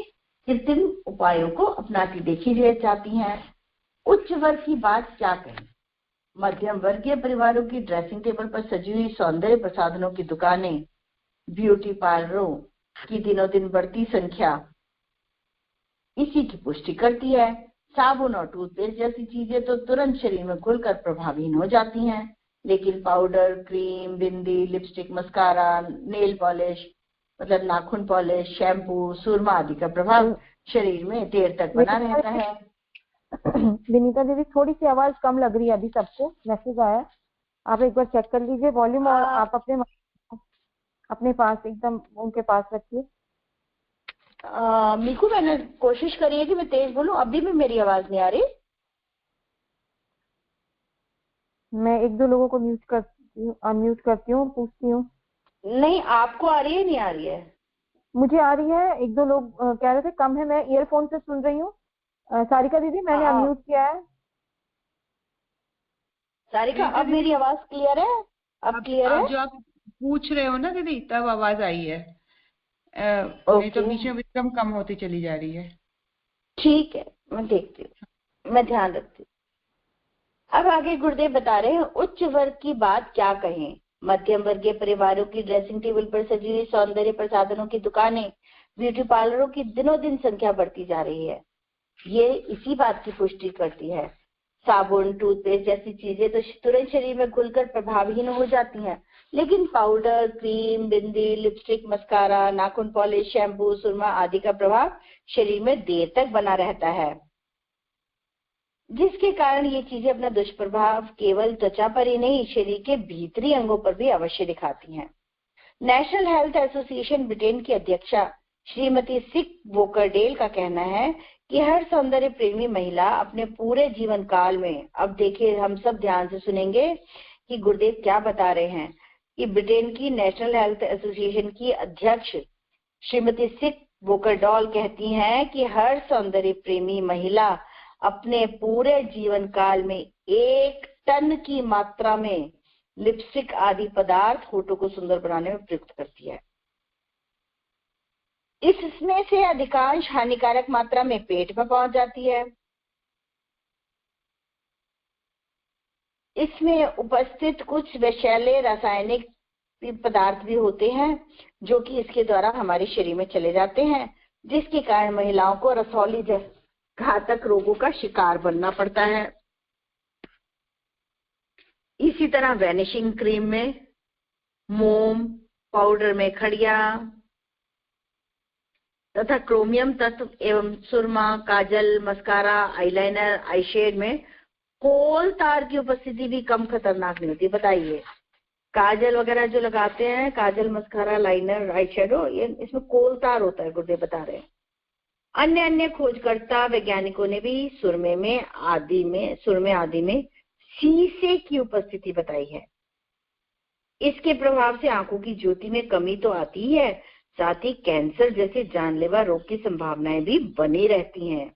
कृत्रिम उपायों को अपनाती देखी जाती हैं। उच्च वर्ग की बात क्या कहें। मध्यम वर्गीय परिवारों की ड्रेसिंग टेबल पर सजी हुई सौंदर्य प्रसाधनों की दुकानें, ब्यूटी पार्लरों की दिनों दिन बढ़ती संख्या इसी की पुष्टि करती है। साबुन और टूथपेस्ट जैसी चीजें तो तुरंत शरीर में घुलकर प्रभावहीन हो जाती हैं, लेकिन पाउडर, क्रीम, बिंदी, लिपस्टिक, मस्कारा, नेल पॉलिश मतलब नाखून पॉलिश, शैम्पू, सुरमा आदि का प्रभाव शरीर में देर तक बना रहता है। विनीता दीदी थोड़ी सी आवाज कम लग रही है, अभी सबको मैसेज आया, आप एक बार चेक कर लीजिए वॉल्यूम, और आप अपने पास एकदम उनके पास रखिए। मीकू मैंने कोशिश करी है कि मैं तेज बोलूं, अभी भी मेरी आवाज नहीं आ रही। मैं एक दो लोगों को म्यूट करती हूँ, अनम्यूट करती हूँ, पूछती हूँ। नहीं, आपको आ रही है? नहीं आ रही है? मुझे आ रही है। एक दो लोग कह रहे थे कम है, मैं ईयरफोन से सुन रही हूँ। सारिका दीदी मैंने अनम्यूट किया है। सारिका, अब मेरी आवाज क्लियर है? अब क्लियर है? जो आप पूछ रहे हो ना दीदी, तब आवाज आई है। नहीं तो बीच में कम होती चली जा रही है। ठीक है, मैं देखती हूँ, मैं ध्यान रखती हूँ। अब आगे गुरुदेव बता रहे हैं, उच्च वर्ग की बात क्या कहें। मध्यम वर्गीय परिवारों की ड्रेसिंग टेबल पर सजी हुई सौंदर्य प्रसाधनों की दुकानें, ब्यूटी पार्लरों की दिनों दिन संख्या बढ़ती जा रही है। ये इसी बात की पुष्टि करती है। साबुन, टूथपेस्ट जैसी चीजें तो तुरंत शरीर में घुलकर प्रभावहीन हो जाती हैं, लेकिन पाउडर, क्रीम, बिंदी, लिपस्टिक, मस्कारा, नाखून पॉलिश, शैम्पू, सुरमा आदि का प्रभाव शरीर में देर तक बना रहता है, जिसके कारण ये चीजें अपना दुष्प्रभाव केवल त्वचा पर ही नहीं, शरीर के भीतरी अंगों पर भी अवश्य दिखाती हैं। नेशनल हेल्थ एसोसिएशन ब्रिटेन की अध्यक्षा श्रीमती सिक वोकरडेल का कहना है कि हर सौंदर्य प्रेमी महिला अपने पूरे जीवन काल में, अब देखिए हम सब ध्यान से सुनेंगे कि गुरुदेव क्या बता रहे हैं, कि ब्रिटेन की नेशनल हेल्थ एसोसिएशन की अध्यक्ष श्रीमती सिक वोकरडॉल कहती हैं कि हर सौंदर्य प्रेमी महिला अपने पूरे जीवन काल में 1 टन की मात्रा में लिपस्टिक आदि पदार्थ होठों को सुंदर बनाने में प्रयुक्त करती है। इसमें से अधिकांश हानिकारक मात्रा में पेट में पहुंच जाती है। इसमें उपस्थित कुछ विषैले रासायनिक पदार्थ भी होते हैं जो कि इसके द्वारा हमारे शरीर में चले जाते हैं, जिसके कारण महिलाओं को रसौली जैसे घातक रोगों का शिकार बनना पड़ता है। इसी तरह वैनिशिंग क्रीम में मोम, पाउडर में खड़िया तथा क्रोमियम तत्व एवं सुरमा, काजल, मस्कारा, आईलाइनर, आईशेड में कोल तार की उपस्थिति भी कम खतरनाक नहीं होती। बताइए, काजल वगैरह जो लगाते हैं, काजल, मस्कारा, लाइनर, आईशैडो, ये इसमें कोल तार होता है, गुरुदेव बता रहे हैं। अन्य खोजकर्ता वैज्ञानिकों ने भी सुरमे आदि में शीशे की उपस्थिति बताई है। इसके प्रभाव से आंखों की ज्योति में कमी तो आती ही है, साथ ही कैंसर जैसे जानलेवा रोग की संभावनाएं भी बनी रहती हैं।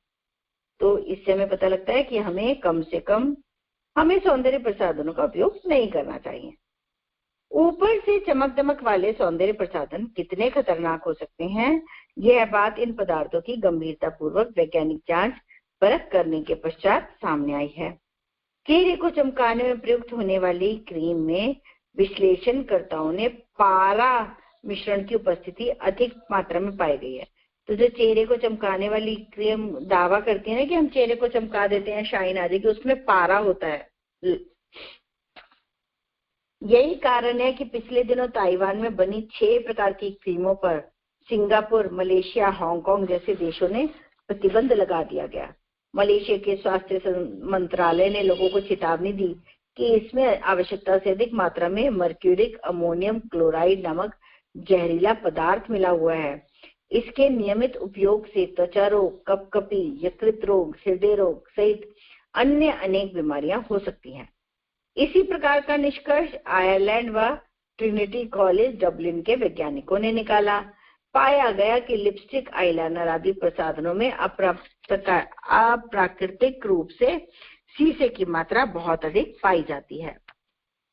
तो इससे हमें पता लगता है कि हमें कम से कम सौंदर्य प्रसाधनों का उपयोग नहीं करना चाहिए। ऊपर से चमक दमक वाले सौंदर्य प्रसाधन कितने खतरनाक हो सकते हैं, यह बात इन पदार्थों की गंभीरता पूर्वक वैज्ञानिक जांच परख करने के पश्चात सामने आई है। चेहरे को चमकाने में प्रयुक्त होने वाली क्रीम में विश्लेषणकर्ताओं ने पारा मिश्रण की उपस्थिति अधिक मात्रा में पाई गई है। तो जो चेहरे को चमकाने वाली क्रीम दावा करती है ना कि हम चेहरे को चमका देते हैं, शाइन आ जाएगी, उसमें पारा होता है। यही कारण है कि पिछले दिनों ताइवान में बनी 6 प्रकार की फिल्मों पर सिंगापुर, मलेशिया, हांगकांग जैसे देशों ने प्रतिबंध लगा दिया गया। मलेशिया के स्वास्थ्य मंत्रालय ने लोगों को चेतावनी दी कि इसमें आवश्यकता से अधिक मात्रा में मर्क्यूरिक अमोनियम क्लोराइड नामक जहरीला पदार्थ मिला हुआ है। इसके नियमित उपयोग से त्वचा रोग, कपकपी, यकृत रोग, हृदय रोग सहित अन्य अनेक बीमारियां हो सकती हैं। इसी प्रकार का निष्कर्ष आयरलैंड व ट्रिनिटी कॉलेज डबलिन के वैज्ञानिकों ने निकाला। पाया गया कि लिपस्टिक, आईलाइनर आदि प्रसाधनों में अप्राकृतिक रूप से सीसे की मात्रा बहुत अधिक पाई जाती है।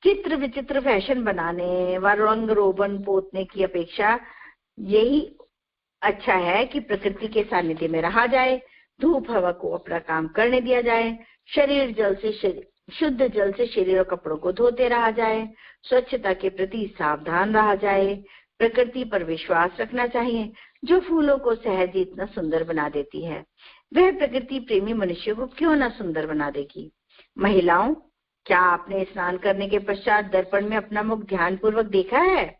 चित्र विचित्र फैशन बनाने व रंग रोगन पोतने की अपेक्षा यही अच्छा है कि प्रकृति के सानिध्य में रहा जाए, धूप हवा को अपना काम करने दिया जाए, शुद्ध जल से शरीर और कपड़ों को धोते रहा जाए, स्वच्छता के प्रति सावधान रहा जाए, प्रकृति पर विश्वास रखना चाहिए जो फूलों को सहज ही इतना सुंदर बना देती है। वह प्रकृति प्रेमी मनुष्य को क्यों ना सुंदर बना देगी। महिलाओं, क्या आपने स्नान करने के पश्चात दर्पण में अपना मुख ध्यान पूर्वक देखा है?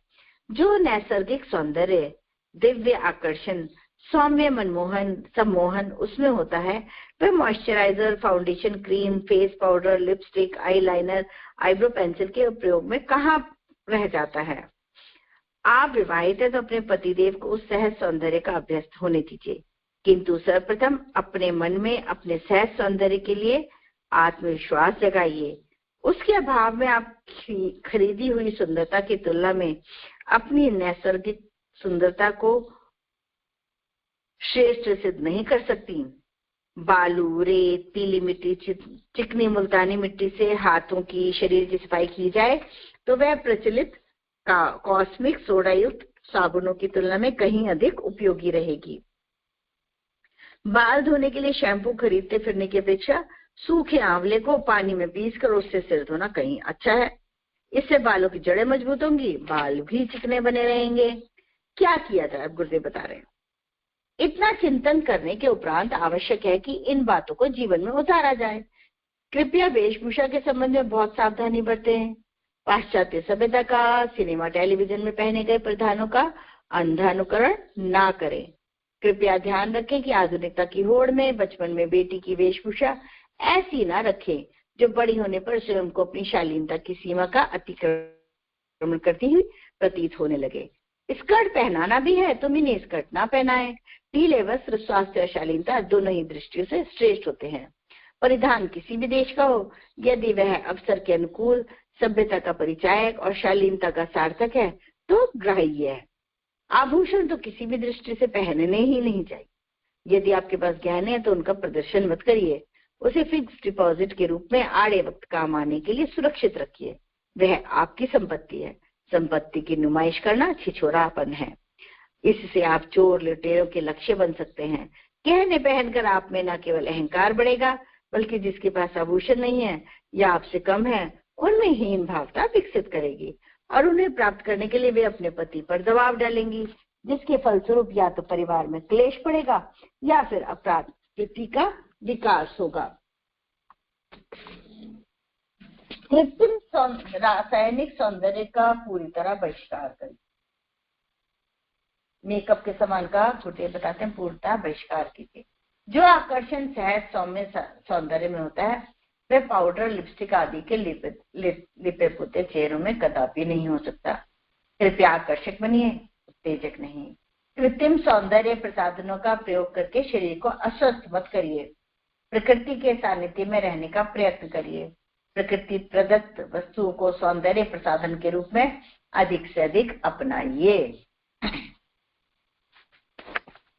जो नैसर्गिक सौंदर्य, दिव्य आकर्षण, सौम्य मनमोहन सम्मोहन उसमें होता है, वह moisturiser, foundation, cream, face powder, lipstick, eyeliner, eyebrow pencil के उपयोग में कहाँ रह जाता है। आप विवाहित है तो अपने पतिदेव को उस सहज सौंदर्य का अभ्यस्त होने दीजिए, किंतु सर्वप्रथम अपने मन में अपने सहज सौंदर्य के लिए आत्मविश्वास जगाइए। उसके अभाव में आप खरीदी हुई सुंदरता की तुलना में अपनी नैसर्गिक सुंदरता को श्रेष्ठ सिद्ध नहीं कर सकती। बालू, रेत, पीली मिट्टी, चिकनी मुल्तानी मिट्टी से हाथों की, शरीर की सफाई की जाए तो वह प्रचलित कॉस्मिक सोडा युक्त साबुनों की तुलना में कहीं अधिक उपयोगी रहेगी। बाल धोने के लिए शैम्पू खरीदते फिरने की अपेक्षा सूखे आंवले को पानी में पीसकर उससे सिर धोना कहीं अच्छा है। इससे बालों की जड़ें मजबूत होंगी, बाल भी चिकने बने रहेंगे। क्या किया जाए, गुरुदेव बता रहे हैं। इतना चिंतन करने के उपरांत आवश्यक है कि इन बातों को जीवन में उतारा जाए। कृपया वेशभूषा के संबंध में बहुत सावधानी बरतें। पाश्चात्य सभ्यता का, सिनेमा टेलीविजन में पहने गए परिधानों का अंधा अनुकरण ना करें। कृपया ध्यान रखें कि आधुनिकता की होड़ में बचपन में बेटी की वेशभूषा ऐसी ना रखें जो बड़ी होने पर स्वयं को अपनी शालीनता की सीमा का अतिक्रमण करती हुई प्रतीत होने लगे। स्कर्ट पहनाना भी है तो मिनी स्कर्ट ना पहनाएं। ढीले वस्त्र स्वास्थ्य और शालीनता दोनों ही दृष्टियों से श्रेष्ठ होते हैं। परिधान किसी भी देश का हो, यदि वह अवसर के अनुकूल, सभ्यता का परिचायक और शालीनता का सार्थक है तो ग्राह्य है। आभूषण तो किसी भी दृष्टि से पहनने ही नहीं चाहिए। यदि आपके पास गहने हैं तो उनका प्रदर्शन मत करिए, उसे फिक्स डिपॉजिट के रूप में आड़े वक्त काम आने के लिए सुरक्षित रखिए। वह आपकी संपत्ति है। संपत्ति की नुमाइश करना छिछोरापन है। इससे आप चोर लुटेरों के लक्ष्य बन सकते हैं। गहने पहनकर आप में न केवल अहंकार बढ़ेगा बल्कि जिसके पास आभूषण नहीं है या आपसे कम है उनमें हीन भावना विकसित करेगी और उन्हें प्राप्त करने के लिए वे अपने पति पर दबाव डालेंगी, जिसके फलस्वरूप या तो परिवार में क्लेश पड़ेगा या फिर अपराध वृत्ति का विकास होगा। कृत्रिम रासायनिक सौंदर्य का पूरी तरह बहिष्कार करें। मेकअप के सामान का गुरुदेव बताते हैं पूर्णतः बहिष्कार कीजिए। जो आकर्षण सहज सौम्य सौंदर्य में होता है वह पाउडर, लिपस्टिक आदि के लिपे पुते चेहरों में कदापि नहीं हो सकता। कृपया आकर्षक बनिए, उत्तेजक नहीं। कृत्रिम सौंदर्य प्रसाधनों का प्रयोग करके शरीर को अस्वस्थ मत करिए। प्रकृति के सानिध्य में रहने का प्रयत्न करिए। प्रकृति प्रदत्त वस्तुओं को सौंदर्य प्रसाधन के रूप में अधिक से अधिक अपनाइए।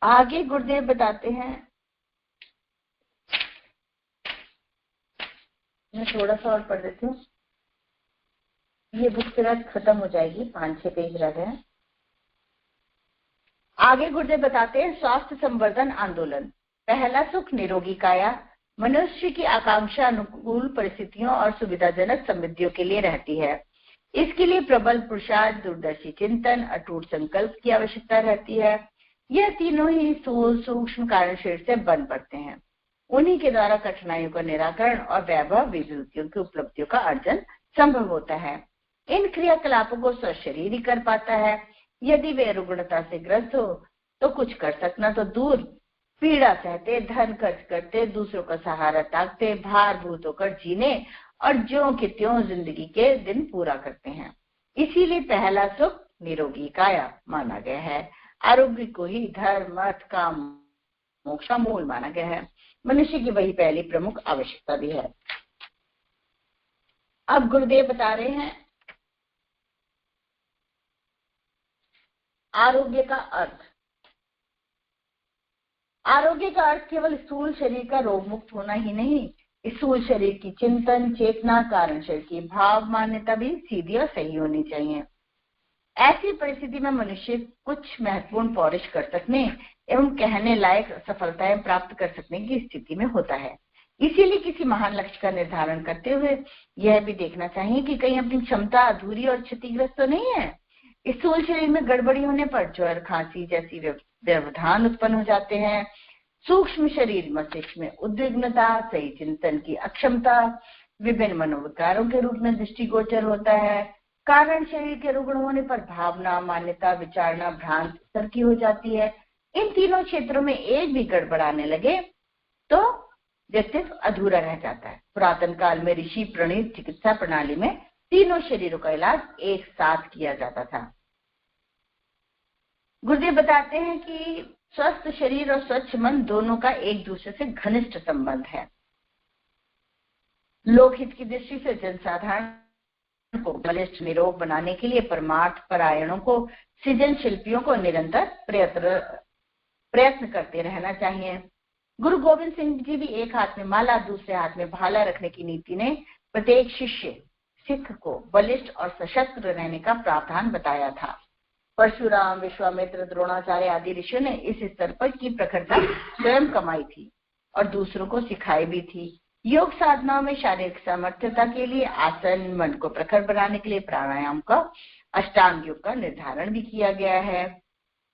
आगे गुरुदेव बताते हैं, मैं थोड़ा सा और पढ़ देती हूँ, ये बुक फिर खत्म हो जाएगी, 5-6 पेज रह गए हैं। आगे गुरुदेव बताते हैं स्वास्थ्य संवर्धन आंदोलन। पहला सुख निरोगी काया मनुष्य की आकांक्षा अनुकूल परिस्थितियों और सुविधाजनक समृद्धियों के लिए रहती है। इसके लिए प्रबल पुरुषार्थ, दूरदर्शी चिंतन, अटूट संकल्प की आवश्यकता रहती है। यह तीनों ही स्थूल सूक्ष्म कारण शरीर से बन पड़ते हैं। उन्हीं के द्वारा कठिनाइयों का निराकरण और वैभव विभूतियों की उपलब्धियों का अर्जन संभव होता है। इन क्रियाकलापों को स्वस्थ शरीर ही कर पाता है। यदि वे रुग्णता से ग्रस्त हो तो कुछ कर सकना तो दूर, पीड़ा सहते, धन खर्च करते, दूसरों का सहारा ताकते, भारभूत होकर जीने और ज्यों के त्यों जिंदगी के दिन पूरा करते हैं। इसीलिए पहला सुख निरोगी काया माना गया है। आरोग्य को ही धर्म, अर्थ, काम, मोक्ष का मूल माना गया है। मनुष्य की वही पहली प्रमुख आवश्यकता भी है। अब गुरुदेव बता रहे हैं आरोग्य का अर्थ। आरोग्य का अर्थ केवल स्थूल शरीर का रोग मुक्त होना ही नहीं, स्थूल शरीर की चिंतन, चेतना, कारण शरीर की भाव मान्यता भी सीधी और सही होनी चाहिए। ऐसी परिस्थिति में मनुष्य कुछ महत्वपूर्ण पौरुष कर सकने एवं कहने लायक सफलताएं प्राप्त कर सकने की स्थिति में होता है। इसीलिए किसी महान लक्ष्य का निर्धारण करते हुए यह भी देखना चाहिए कि कहीं अपनी क्षमता अधूरी और क्षतिग्रस्त तो नहीं है। स्थूल शरीर में गड़बड़ी होने पर ज्वर, खांसी जैसी व्यवधान उत्पन्न हो जाते हैं। सूक्ष्म शरीर मस्तिष्क में उद्विग्नता, सही चिंतन की अक्षमता, विभिन्न मनोविकारों के रूप में दृष्टिगोचर होता है। कारण शरीर के रुग्ण होने पर भावना, मान्यता, विचारना भ्रांत स्तर की हो जाती है। इन तीनों क्षेत्रों में एक भी गड़बड़ाने लगे तो व्यक्तित्व अधूरा रह जाता है। पुरातन काल में ऋषि प्रणीत चिकित्सा प्रणाली में तीनों शरीरों का इलाज एक साथ किया जाता था। गुरुदेव बताते हैं कि स्वस्थ शरीर और स्वच्छ मन दोनों का एक दूसरे से घनिष्ठ संबंध है। लोकहित की दृष्टि से जनसाधारण को बलिष्ठ निरोग बनाने के लिए परमार्थ परायणों को, सृजन शिल्पियों को निरंतर प्रयत्न करते रहना चाहिए। गुरु गोविंद सिंह जी भी एक हाथ में माला, दूसरे हाथ में भाला रखने की नीति ने प्रत्येक शिष्य सिख को बलिष्ठ और सशक्त रहने का प्रावधान बताया था। परशुराम, विश्वामित्र, द्रोणाचार्य आदि ऋषियों ने इस स्तर पर की प्रखरता स्वयं कमाई थी और दूसरों को सिखाई भी थी। योग साधनाओं में शारीरिक सामर्थ्यता के लिए आसन, मन को प्रखर बनाने के लिए प्राणायाम का, अष्टांग योग का निर्धारण भी किया गया है।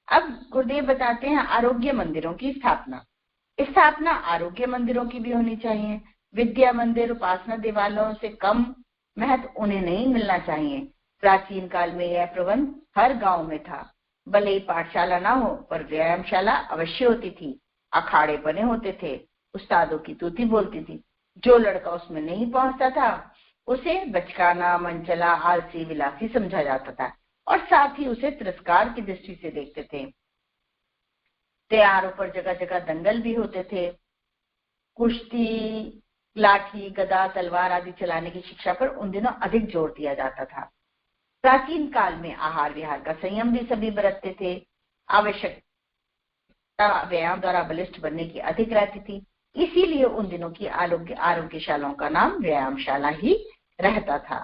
अब गुरुदेव बताते हैं आरोग्य मंदिरों की स्थापना आरोग्य मंदिरों की भी होनी चाहिए। विद्या मंदिर, उपासना देवालयों से कम महत्व उन्हें नहीं मिलना चाहिए। प्राचीन काल में यह प्रबंध हर गांव में था। भले ही पाठशाला ना हो पर व्यायामशाला अवश्य होती थी। अखाड़े बने होते थे, उस्तादों की तूती बोलती थी। जो लड़का उसमें नहीं पहुंचता था उसे बचकाना, मनचला, आलसी, विलासी समझा जाता था और साथ ही उसे तिरस्कार की दृष्टि से देखते थे। तैयारों पर जगह जगह दंगल भी होते थे। कुश्ती, लाठी, गदा, तलवार आदि चलाने की शिक्षा पर उन दिनों अधिक जोर दिया जाता था। प्राचीन काल में आहार विहार का संयम भी सभी बरतते थे। आवश्यकता व्यायाम द्वारा बलिष्ठ बनने की अधिक रहती थी। इसीलिए उन दिनों की आरोग्यशालाओं का नाम व्यायामशाला ही रहता था।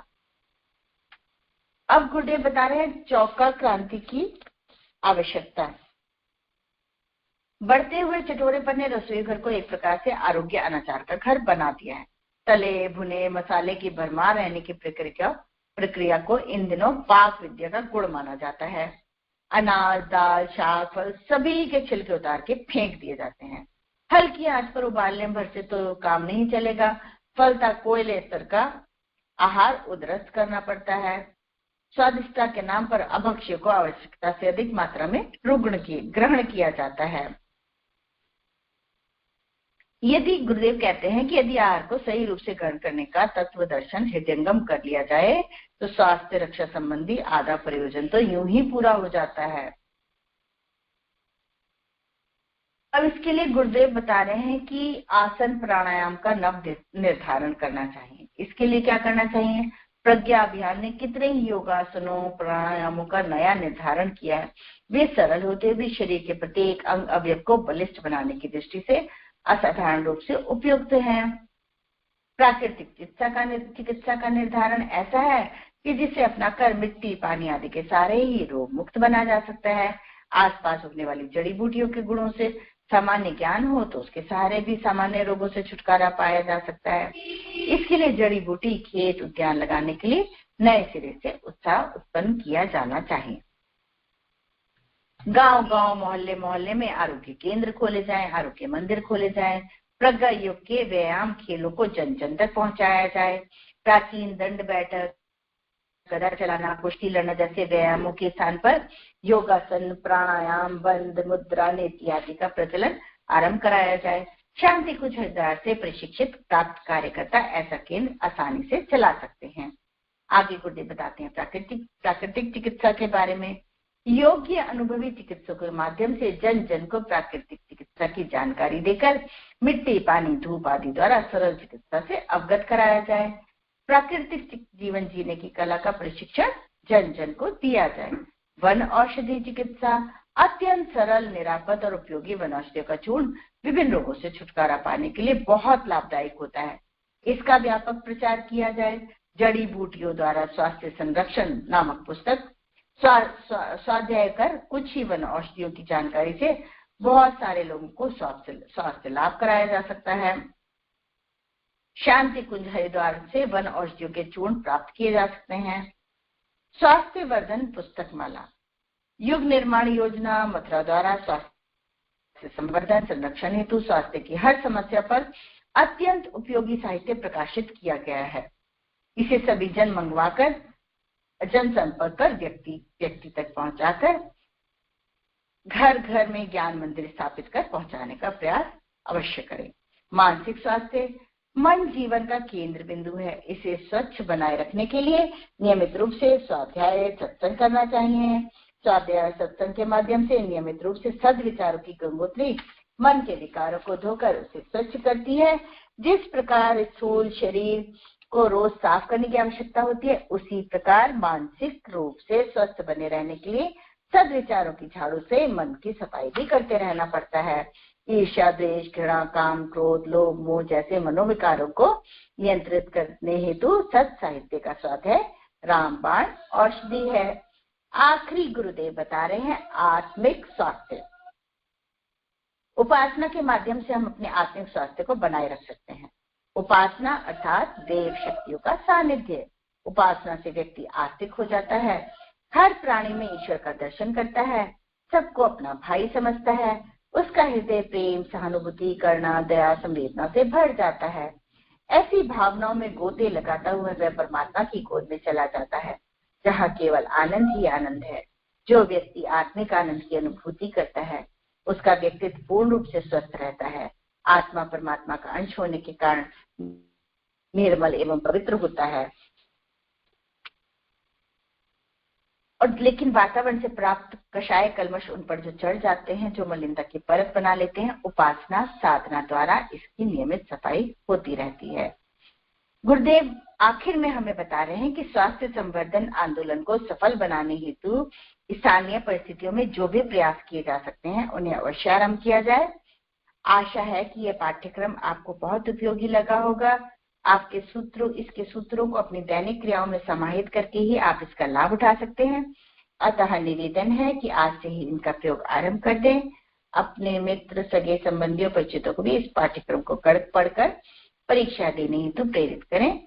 अब गुरुदेव बता रहे हैं चौका क्रांति की आवश्यकता। बढ़ते हुए चटोरेपन ने रसोई घर को एक प्रकार से आरोग्य अनाचार का घर बना दिया है। तले भुने मसाले की भरमार रहने की प्रक्रिया को इन दिनों पाक विद्या का गुण माना जाता है। अनाज, दाल, शाक, फल सभी के छिलके उतार के फेंक दिए जाते हैं। हल्की आंच पर उबालने भर से तो काम नहीं चलेगा। फलता कोयले स्तर का आहार उदरस्त करना पड़ता है। स्वादिष्टता के नाम पर अभक्ष्य को आवश्यकता से अधिक मात्रा में ग्रहण किया जाता है। यदि गुरुदेव कहते हैं कि यदि आहार को सही रूप से ग्रहण करने का तत्व दर्शन हृदयंगम कर लिया जाए तो स्वास्थ्य रक्षा संबंधी आधा प्रयोजन तो यूं ही पूरा हो जाता है। अब इसके लिए गुरुदेव बता रहे हैं कि आसन प्राणायाम का नव निर्धारण करना चाहिए। इसके लिए क्या करना चाहिए? प्रज्ञा अभियान ने कितने ही योगासनों, प्राणायामों का नया निर्धारण किया है। वे सरल होते हुए शरीर के प्रत्येक अंग अवयव को बलिष्ठ बनाने की दृष्टि से असाधारण रूप से उपयुक्त है। प्राकृतिक चिकित्सा का निर्धारण ऐसा है कि जिसे अपनाकर मिट्टी, पानी आदि के सारे ही रोग मुक्त बना जा सकता है। आसपास उगने वाली जड़ी बूटियों के गुणों से सामान्य ज्ञान हो तो उसके सहारे भी सामान्य रोगों से छुटकारा पाया जा सकता है। इसके लिए जड़ी बूटी खेत उद्यान लगाने के लिए नए सिरे से उत्साह उत्पन्न किया जाना चाहिए। गांव गांव, मोहल्ले मोहल्ले में आरोग्य केंद्र खोले जाएं, आरोग्य मंदिर खोले जाएं। प्रज्ञा योग के व्यायाम खेलों को जन जन तक पहुंचाया जाए। प्राचीन दंड बैठक, गदा चलाना, कुश्ती लड़ना जैसे व्यायामों के स्थान पर योगासन, प्राणायाम, बंद मुद्रा, नेति आदि का प्रचलन आरंभ कराया जाए। शांति कुंज हरिद्वार से प्रशिक्षित प्राप्त कार्यकर्ता ऐसा केंद्र आसानी से चला सकते हैं। आगे गुरुदेव बताते हैं प्राकृतिक चिकित्सा के बारे में। योग्य अनुभवी चिकित्सकों के माध्यम से जन जन को प्राकृतिक चिकित्सा की जानकारी देकर मिट्टी, पानी, धूप आदि द्वारा सरल चिकित्सा से अवगत कराया जाए। प्राकृतिक जीवन जीने की कला का प्रशिक्षण जन जन को दिया जाए। वन औषधि चिकित्सा अत्यंत सरल, निरापद और उपयोगी वन औषधियों का चूर्ण विभिन्न रोगों से छुटकारा पाने के लिए बहुत लाभदायक होता है। इसका व्यापक प्रचार किया जाए। जड़ी बूटियों द्वारा स्वास्थ्य संरक्षण नामक पुस्तक स्वाध्याय कर कुछ ही वन औषधियों की जानकारी से बहुत सारे लोगों को स्वास्थ्य लाभ कराया जा सकता है। शांति कुंज हरिद्वार से वन औषधियों के चूर्ण प्राप्त किए जा सकते हैं। स्वास्थ्य वर्धन पुस्तक माला, युग निर्माण योजना, मथुरा द्वारा स्वास्थ्य संवर्धन संरक्षण हेतु स्वास्थ्य की हर समस्या पर अत्यंत उपयोगी साहित्य प्रकाशित किया गया है। इसे सभी जन मंगवाकर, जनसंपर्क कर, व्यक्ति तक पहुंचाकर घर घर में ज्ञान मंदिर स्थापित कर पहुंचाने का प्रयास अवश्य करें। मानसिक स्वास्थ्य मन जीवन का केंद्र बिंदु है। इसे स्वच्छ बनाए रखने के लिए नियमित रूप से स्वाध्याय सत्संग करना चाहिए। स्वाध्याय सत्संग के माध्यम से नियमित रूप से सद्विचारों की गंगोत्री मन के विकारों को धोकर उसे स्वच्छ करती है। जिस प्रकार स्थूल शरीर को रोज साफ करने की आवश्यकता होती है, उसी प्रकार मानसिक रूप से स्वस्थ बने रहने के लिए सद्विचारों की झाड़ू से मन की सफाई भी करते रहना पड़ता है। ईर्ष्या, द्वेष, घृणा, काम, क्रोध, लोभ, मोह जैसे मनोविकारों को नियंत्रित करने हेतु सत् साहित्य का स्वाध्याय रामबाण औषधि है। आखिरी गुरुदेव बता रहे हैं आत्मिक स्वास्थ्य। उपासना के माध्यम से हम अपने आत्मिक स्वास्थ्य को बनाए रख सकते हैं। उपासना अर्थात देव शक्तियों का सानिध्य। उपासना से व्यक्ति आस्तिक हो जाता है, हर प्राणी में ईश्वर का दर्शन करता है, सबको अपना भाई समझता है, उसका हृदय प्रेम, सहानुभूति, करुणा, दया, संवेदना से भर जाता है। ऐसी भावनाओं में गोते लगाता हुआ वह परमात्मा की गोद में चला जाता है, जहाँ केवल आनंद ही आनंद है। जो व्यक्ति आत्मिक आनंद की अनुभूति करता है, उसका व्यक्तित्व पूर्ण रूप से स्वस्थ रहता है। आत्मा परमात्मा का अंश होने के कारण निर्मल एवं पवित्र होता है। और लेकिन वातावरण से प्राप्त कषाय कलमश उन पर जो चढ़ जाते हैं, जो मलिनता की परत बना लेते हैं, उपासना साधना द्वारा इसकी नियमित सफाई होती रहती है। गुरुदेव आखिर में हमें बता रहे हैं कि स्वास्थ्य संवर्धन आंदोलन को सफल बनाने हेतु स्थानीय परिस्थितियों में जो भी प्रयास किए जा सकते हैं, उन्हें अवश्य आरंभ किया जाए। आशा है कि यह पाठ्यक्रम आपको बहुत उपयोगी लगा होगा। इसके सूत्रों को अपनी दैनिक क्रियाओं में समाहित करके ही आप इसका लाभ उठा सकते हैं। अतः निवेदन है कि आज से ही इनका प्रयोग आरंभ कर दें। अपने मित्र, सगे संबंधियों, परिचितों को भी इस पाठ्यक्रम को पढ़कर परीक्षा देने हेतु प्रेरित करें।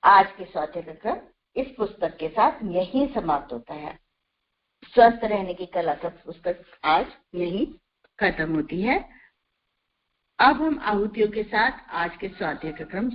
आज के स्वाध्याय क्रम इस पुस्तक के साथ यही समाप्त होता है। स्वस्थ रहने की कला का पुस्तक आज यही खत्म होती है। अब हम आहुतियों के साथ आज के स्वाध्याय क्रम